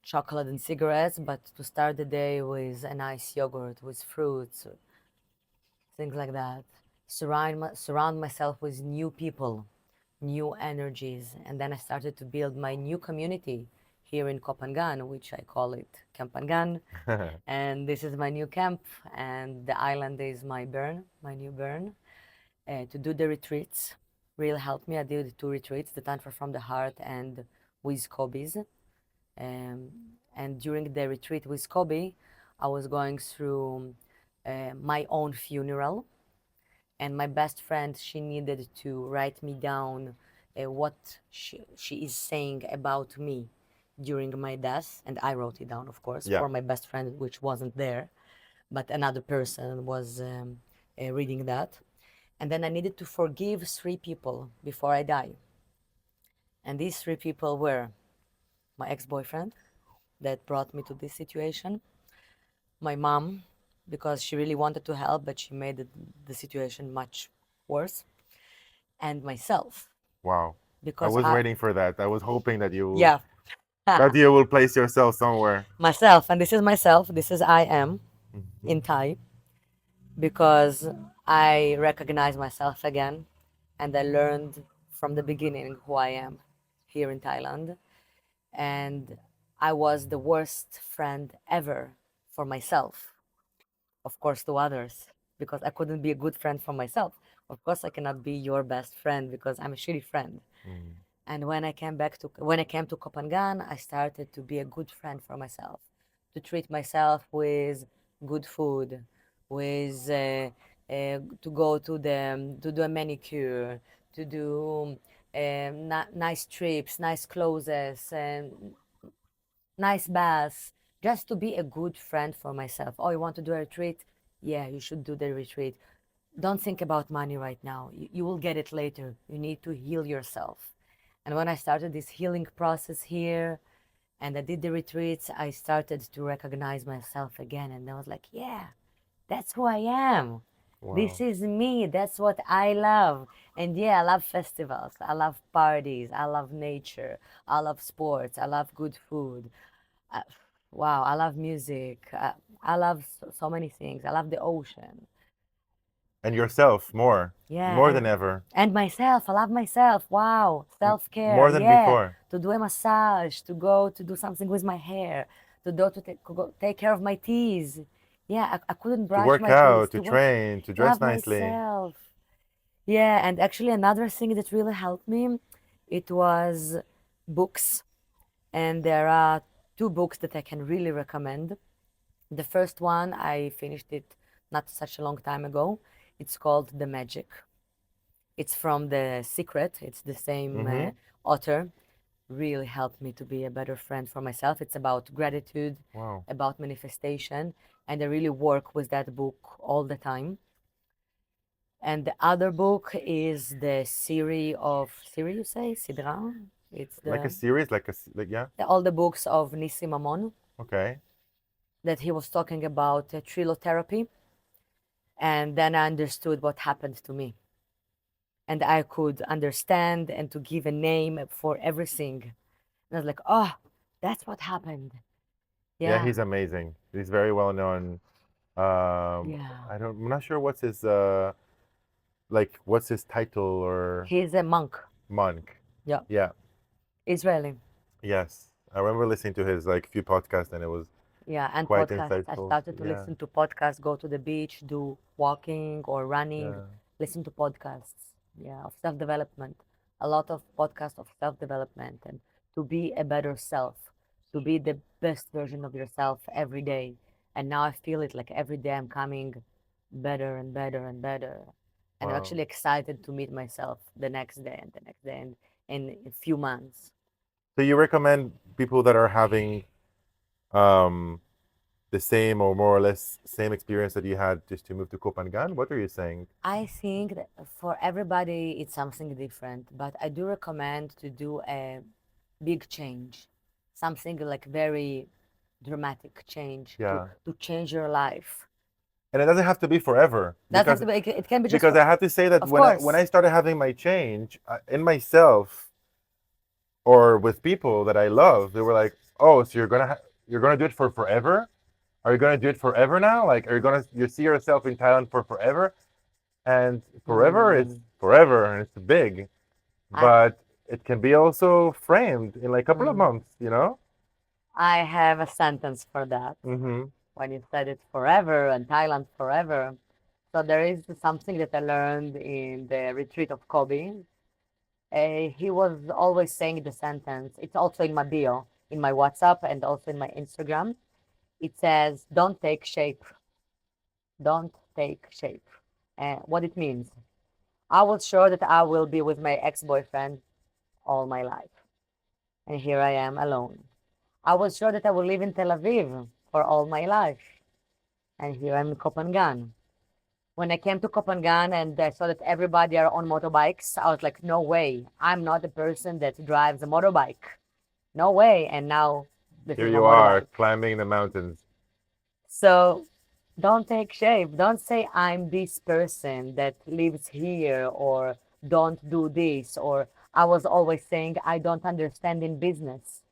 chocolate and cigarettes, but to start the day with a nice yogurt, with fruits, things like that. Surround myself with new people, new energies. And then I started to build my new community here in Kopangan, which I call it Kampangan. And this is my new camp, and the island is my new burn. To do the retreats really helped me. I did 2 retreats, the Tantra from the Heart and with Kobe's. Um, and during the retreat with Kobe, I was going through my own funeral, and my best friend, she needed to write me down what she is saying about me during my death, and I wrote it down, of course, Yeah. for my best friend, which wasn't there. but another person was reading that. And then I needed to forgive 3 people before I die. And these 3 people were my ex-boyfriend that brought me to this situation, my mom, because she really wanted to help, but she made the situation much worse, and myself, Wow. I because was waiting for that. I was hoping yeah, that you will place yourself somewhere. myself, and this is myself, this is I am in Mhm. Thai, because I recognize myself again, and I learned from the beginning who I am here in Thailand, and I was the worst friend ever for myself, of course, to others, because I couldn't be a good friend for myself. Of course, I cannot be your best friend because I'm a shitty friend. Mm. And when I came to Copenhagen, I started to be a good friend for myself, to treat myself with good food, with to go to do a manicure, to do nice trips, nice clothes, and nice baths, just to be a good friend for myself. Oh, you want to do a retreat? Yeah, you should do the retreat. Don't think about money right now. You will get it later. You need to heal yourself. And when I started this healing process here and I did the retreats, I started to recognize myself again. And I was like, yeah, that's who I am. This Wow. is me. That's what I love. And yeah, I love festivals. I love parties. I love nature. I love sports. I love good food. Uh, wow, I love music. I love so many things. I love the ocean. And yourself Yeah, more than ever, and myself. I love myself. Wow, self-care. more than Yeah, before. to do a massage, to go to do something with my hair, to go take care of my teeth. Yeah, I couldn't To brush work my teeth. out, to To work, train, to dress love nicely. myself. Yeah, and actually another thing that really helped me, it was books. And there are 2 books that I can really recommend. The first one, I finished it not such a long time ago. It's called The Magic. It's from The Secret. It's the same Mm-hmm. author. Really helped me to be a better friend for myself. It's about gratitude, Wow. about manifestation, and I really work with that book all the time. And the other book is the series, you say, Sidra? It's Like a series, like yeah. all the books of Nissim Amon Okay. that he was talking about trilotherapy. And then I understood what happened to me. And I could understand and to give a name for everything. And I was like, oh, that's what happened. Yeah, Yeah, he's amazing. He's very well known. yeah. I'm not sure what's his what's his title or He's a monk. monk. Yeah, Yeah. Israeli. Yes. I remember listening to his like few podcasts and it was Yeah, and quite podcasts. I insightful. started to Yeah. listen to podcasts, go to the beach, do walking or running, Yeah. listen to podcasts. Yeah, of self development. A lot of podcasts of self development and to be a better self, to be the best version of yourself every day. And now I feel it like every day I'm coming better and better and better. And I'm Wow. actually excited to meet myself the next day and the next day and in a few months. So you recommend people that are having um the same or more or less same experience that you had just to move to Copenhagen? What are you saying? I think that for everybody it's something different, but I do recommend to do a big change, something like very dramatic change Yeah. to change your life. And it doesn't have to be forever Doesn't have because to be. It can be just because for, I have to say that of when course. I started having my change in myself or with people that I love, they were like, "Oh, so you're gonna do it for forever? Are you gonna do it forever now? Like, are you see yourself in Thailand for forever?" And forever is Mm, forever, and it's big, I but it can be also framed in like a couple of mm, months, you know? I have a sentence for that. Mm-hmm. When you said it forever and Thailand forever. So there is something that I learned in the retreat of Kobe. He was always saying the sentence. It's also in my bio, in my WhatsApp, and also in my Instagram. It says, "Don't take shape. Don't take shape." What it means? I was sure that I will be with my ex-boyfriend all my life, and here I am alone. I was sure that I will live in Tel Aviv for all my life, and here I'm in Copenhagen. When I came to Copenhagen and I saw that everybody are on motorbikes, I was like, no way, I'm not the person that drives a motorbike. No way. And now this Here is my you are motorbike. climbing the mountains. So don't take shame. Don't say I'm this person that lives here or don't do this or I was always saying I don't understand in business.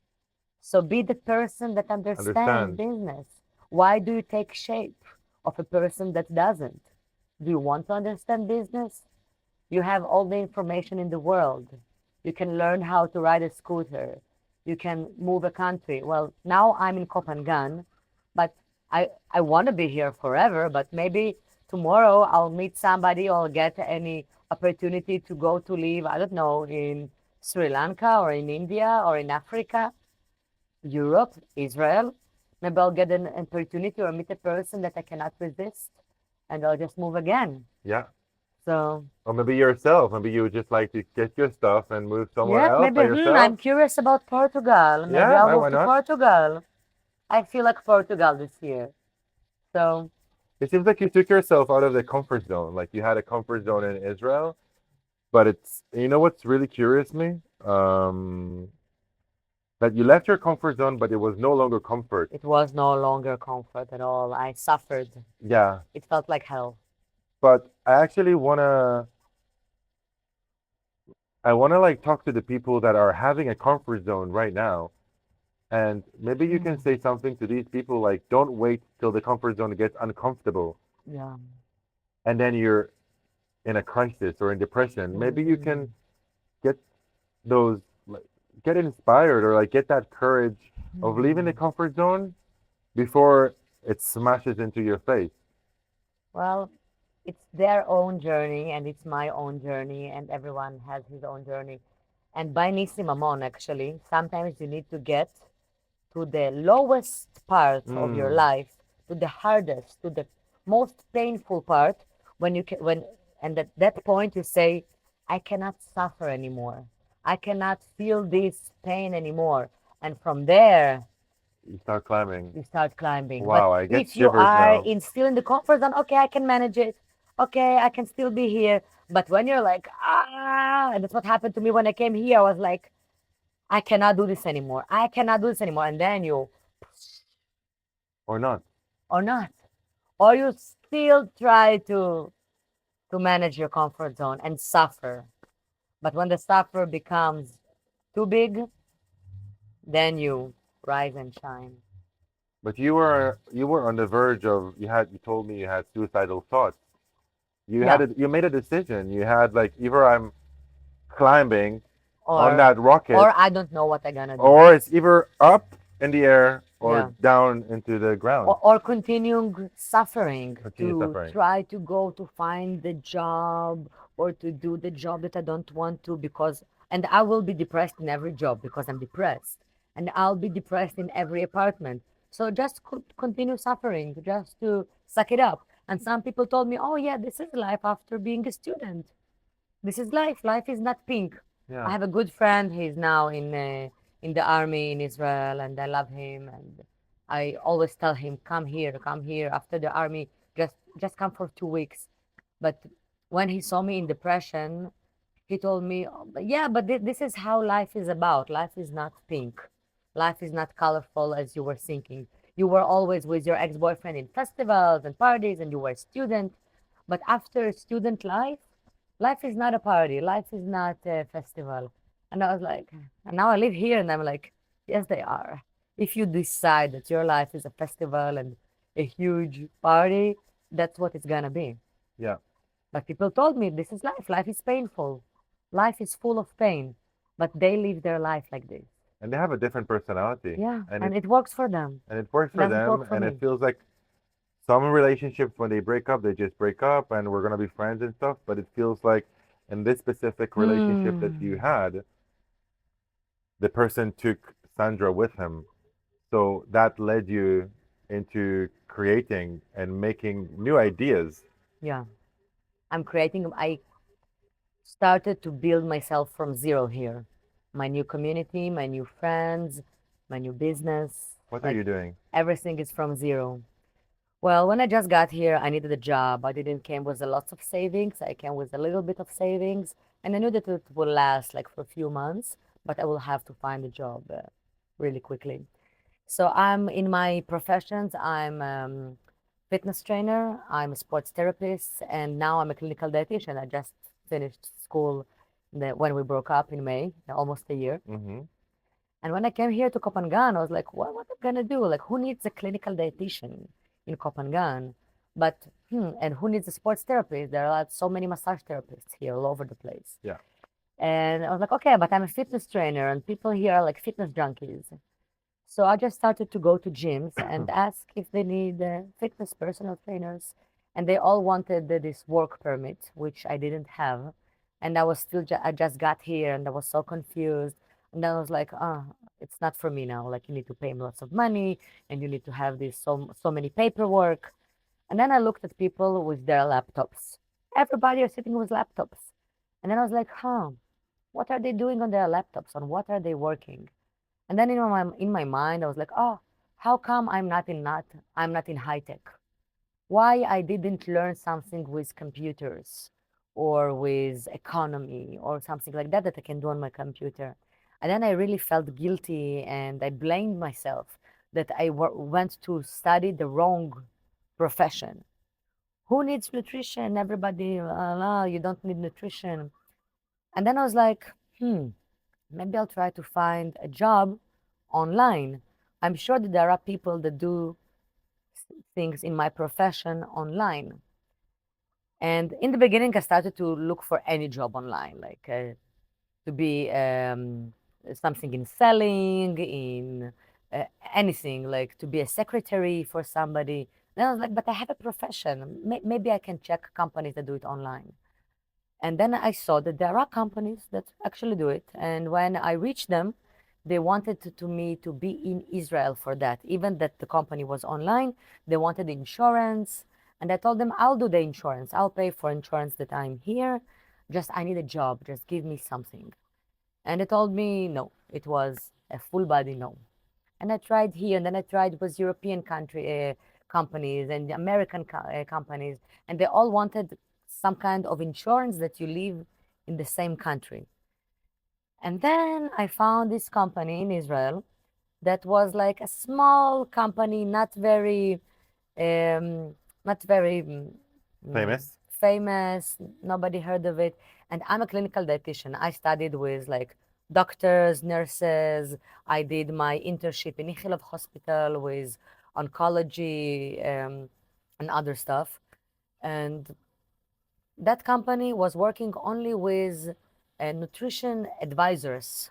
So be the person that understands Understand. business. Why do you take shape of a person that doesn't? Do you want to understand business? You have all the information in the world. You can learn how to ride a scooter. You can move a country. Well, now I'm in Copenhagen, but I want to be here forever, but maybe tomorrow I'll meet somebody or get any opportunity to go to live, I don't know, in Sri Lanka or in India or in Africa, Europe, Israel. Maybe I'll get an opportunity or meet a person that I cannot resist and I'll just move again. Yeah. So Or maybe yourself. Maybe you would just like to get your stuff and move somewhere yeah, else maybe by yourself. I'm curious about Portugal. Maybe Yeah, I'll why move to not? Portugal. I feel like Portugal this year. So It seems like you took yourself out of the comfort zone. Like you had a comfort zone in Israel, but it's you know what's really curious me? That you left your comfort zone, but it was no longer comfort. it was no longer comfort at all. I suffered. Yeah, It felt like hell. but I wanna like talk to the people that are having a comfort zone right now. And maybe you can Mm, say something to these people like don't wait till the comfort zone gets uncomfortable yeah. and then you're in a crisis or in depression. Maybe you Mm, can get those like, get inspired or like get that courage of leaving the mm. comfort zone before it smashes into your face. Well, it's their own journey and it's my own journey and everyone has his own journey. And by Nisi Mamon, actually, sometimes you need to get to the lowest part of your Mm. life, to the hardest, to the most painful part, when you can, when, and at that point you say, I cannot suffer anymore. I cannot feel this pain anymore. And from there, You start climbing. you start climbing. But Wow, I get if you shivers are now. in still in the comfort zone, okay, I can manage it. Okay, I can still be here. But when you're like, and that's what happened to me when I came here. I was like, I cannot do this anymore. I cannot do this anymore. And then you, Or not. or not, or you still try to manage your comfort zone and suffer. But when the suffer becomes too big, then you rise and shine. But you were on the verge of you told me you had suicidal thoughts. Yeah. You made a decision. You had like either I'm climbing on Or that rocket or I don't know what I'm gonna do. or it's either up in the air or Yeah. down into the ground. Or continuing suffering Continue to suffering. try to go to find the job or to do the job that I don't want to because and I will be depressed in every job because I'm depressed and I'll be depressed in every apartment. So just continue suffering just to suck it up. And some people told me, "Oh yeah, this is life after being a student. This is life. Life is not pink." I Yeah. have a good friend. He's now in the army in Israel, and I love him. And I always tell him, "Come here, come here." After the army, just come for 2 weeks. But when he saw me in depression, he told me, "Oh, but yeah, but this is how life is about. Life is not pink. Life is not colorful as you were thinking. You were always with your ex-boyfriend in festivals and parties, and you were a student. But after student life, life is not a party. Life is not a festival." And I was like, and now I live here, and I'm like, yes, they are. If you decide that your life is a festival and a huge party, that's what it's gonna be. Yeah. But people told me this is life. Life is painful. Life is full of pain. But they live their life like this. And they have a different personality. Yeah. And And it works for them. it works It for doesn't them work for and it me. feels like some relationships when they break up they just break up and we're gonna be friends and stuff, but it feels like in this specific relationship that you Hmm. had, the person took Sandra with him. So that led you into creating and making new ideas. Yeah. I started to build myself from zero here. My new community, my new friends, my new business. What are Like you doing? everything is from zero. Well, when I just got here, I needed a job. I didn't came with a lots of savings. I came with a little bit of savings, and I knew that it will last like for a few months, but I will have to find a job really quickly. So I'm in my professions. I'm fitness trainer. I'm a sports therapist, and now I'm a clinical dietitian. I just finished school when we broke up in May, almost a year. Mm-hmm. And when I came here to Kopangan, I was like, what am I gonna do? Like, who needs a clinical dietitian in Kopangan? But and who needs a sports therapist? There are like so many massage therapists here all over the place. Yeah. And I was like, okay, but I'm a fitness trainer, and people here are like fitness junkies. So I just started to go to gyms and ask if they need fitness personal trainers. And they all wanted this work permit, which I didn't have. And I was still, I just got here and I was so confused. And then I was like, oh, it's not for me now. Like, you need to pay me lots of money and you need to have this so many paperwork. And then I looked at people with their laptops. Everybody is sitting with laptops. And then I was like, what are they doing on their laptops? On what are they working? And then in my mind, I was like, oh, how come I'm not in high tech? Why I didn't learn something with computers or with economy or something like that I can do on my computer? And then I really felt guilty and I blamed myself that I went to study the wrong profession. Who needs nutrition? Everybody, you don't need nutrition. And then I was like, maybe I'll try to find a job online. I'm sure that there are people that do things in my profession online. And in the beginning, I started to look for any job online, like to be something in selling, in uh, anything, like to be a secretary for somebody. Then I was like, but I have a profession. Maybe I can check companies that do it online. And then I saw that there are companies that actually do it. And when I reached them, they wanted me to be in Israel for that. Even that the company was online, they wanted insurance. And I told them, I'll do the insurance. I'll pay for insurance that I'm here. Just I need a job. Just give me something. And they told me no. It was a full body no. And I tried here, and then I tried with European companies and American companies, and they all wanted some kind of insurance that you live in the same country. And then I found this company in Israel that was like a small company, um, not very Famous. famous. Nobody heard of it. And I'm a clinical dietitian. I studied with like doctors, nurses. I did my internship in Ichilov Hospital with oncology and other stuff. And that company was working only with nutrition advisors,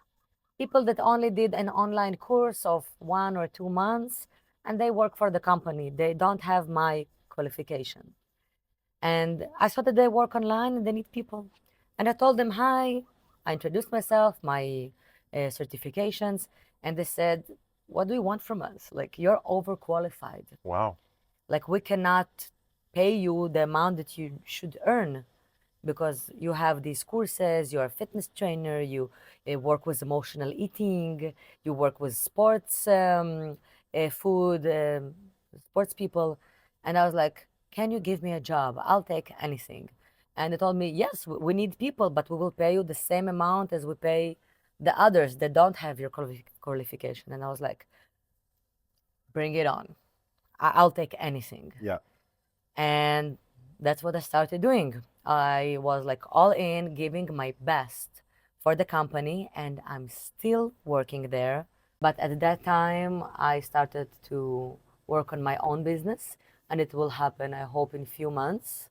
people that only did an online course of 1 or 2 months, and they work for the company. They don't have my qualification. And I saw that they work online and they need people. And I told them, hi. I introduced myself, my certifications, and they said, what do you want from us? Like, you're overqualified. Wow. Like, we cannot pay you the amount that you should earn because you have these courses, you're a fitness trainer, you work with emotional eating, you work with sports food, sports people. And I was like, can you give me a job? I'll take anything. And they told me, yes, we need people, but we will pay you the same amount as we pay the others that don't have your qualification. And I was like, bring it on. I'll take anything. Yeah. And that's what I started doing. I was like all in, giving my best for the company, and I'm still working there. But at that time, I started to work on my own business, and it will happen, I hope, in few months.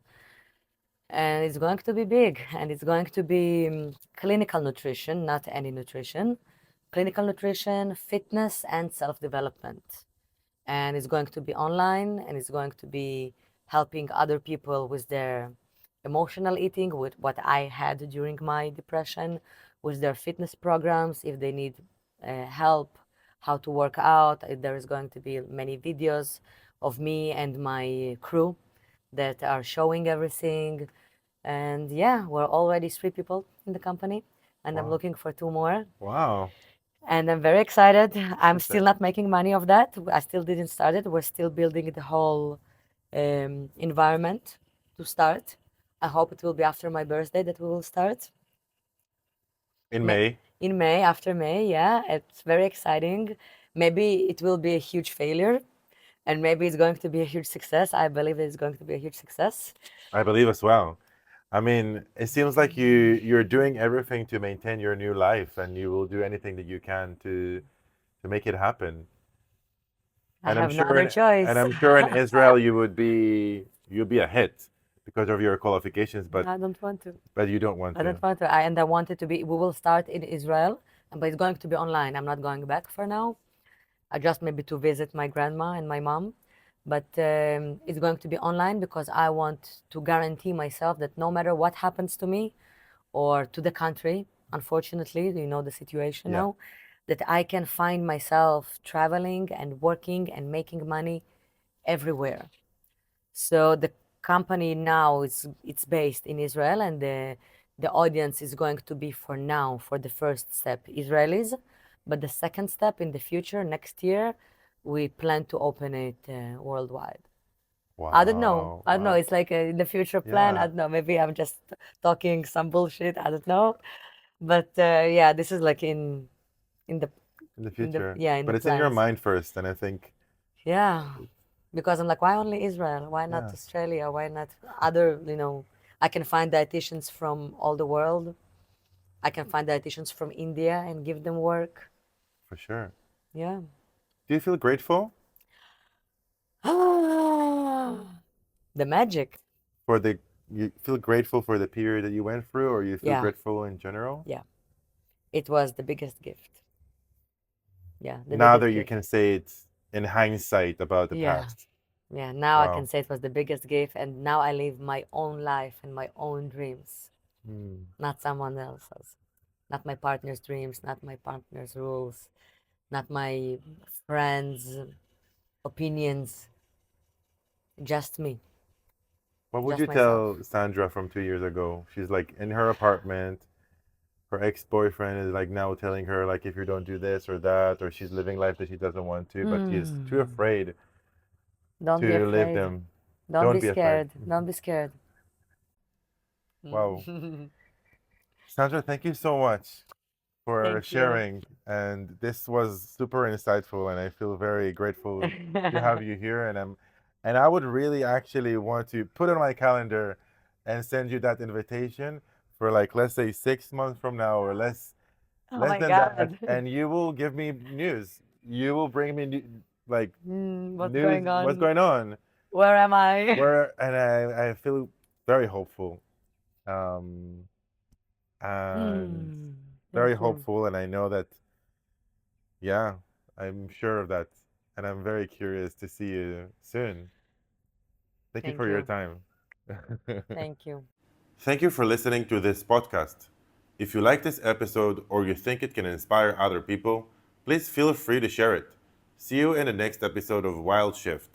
And it's going to be big, and it's going to be clinical nutrition, not any nutrition, clinical nutrition, fitness, and self development. And it's going to be online, and it's going to be helping other people with their emotional eating, with what I had during my depression, with their fitness programs, if they need help, how to work out. There is going to be many videos of me and my crew that are showing everything. And yeah, we're already 3 people in the company, and I'm Wow. looking for 2 more. Wow. And I'm very excited. I'm That's still it. not making money of that. I still didn't start it. We're still building the whole environment to start. I hope it will be after my birthday that we will start. In May. In May, after May, yeah, it's very exciting. Maybe it will be a huge failure, and maybe it's going to be a huge success. I believe it's going to be a huge success. I believe as well. I mean, it seems like you're doing everything to maintain your new life, and you will do anything that you can to make it happen. I have no other choice. I'm sure in Israel you'll be a hit because of your qualifications, I don't want to. but you don't want I to. don't want to. I want it to be. We will start in Israel, but it's going to be online. I'm not going back for now. I just maybe to visit my grandma and my mom, but it's going to be online because I want to guarantee myself that no matter what happens to me or to the country, unfortunately, you know the situation Yeah. now, that I can find myself traveling and working and making money everywhere. So the company now it's based in Israel, and the audience is going to be for now for the first step Israelis, but the second step in the future next year we plan to open it worldwide. I don't know. Wow. I don't know. Wow. It's like the future plan. I Yeah. don't know. Maybe I'm just talking some bullshit. I don't know. But yeah, this is like in the In the in the future. yeah in the But it's in your plans. mind first, and I think, Yeah, because I'm like, why only Israel? Why not yeah, Australia? Why not other, you know, I can find dietitians from all the world. I can find dietitians from India and give them work. for sure. Yeah. Do you feel grateful The magic. for the you feel grateful for the period that you went through, or you feel Yeah, grateful in general? yeah. It was the biggest gift. Yeah, the Now biggest that you gift. can say it in hindsight about the Yeah. past. Yeah, now I can Wow. say it was the biggest gift, and now I live my own life and my own dreams, Hmm. not someone else's. Not my partner's dreams, not my partner's rules, not my friends' opinions, just me, What would you just myself. tell Sandra from 2 years ago? She's like in her apartment. Her ex-boyfriend is like now telling her like if you don't do this or that, or she's living life that she doesn't want to, but she's too afraid Don't be to live afraid. them. Don't Don't be be afraid. scared. Don't be scared. Wow. Sandra, thank you so much for Thank you. sharing. And this was super insightful, and I feel very grateful to have you here. And I would really actually want to put on my calendar and send you that invitation for like let's say 6 months from now or Oh less my than that, God. and you will give me news. You will bring me like What's news. going What's on? going on? Where am I? Where and I feel very hopeful. Um, and very Thank you. hopeful, and I know that, yeah, I'm sure of that, and I'm very curious to see you soon. Thank you Thank for your you. time. Thank you. Thank you for listening to this podcast. If you like this episode or you think it can inspire other people, please feel free to share it. See you in the next episode of Wild Shift.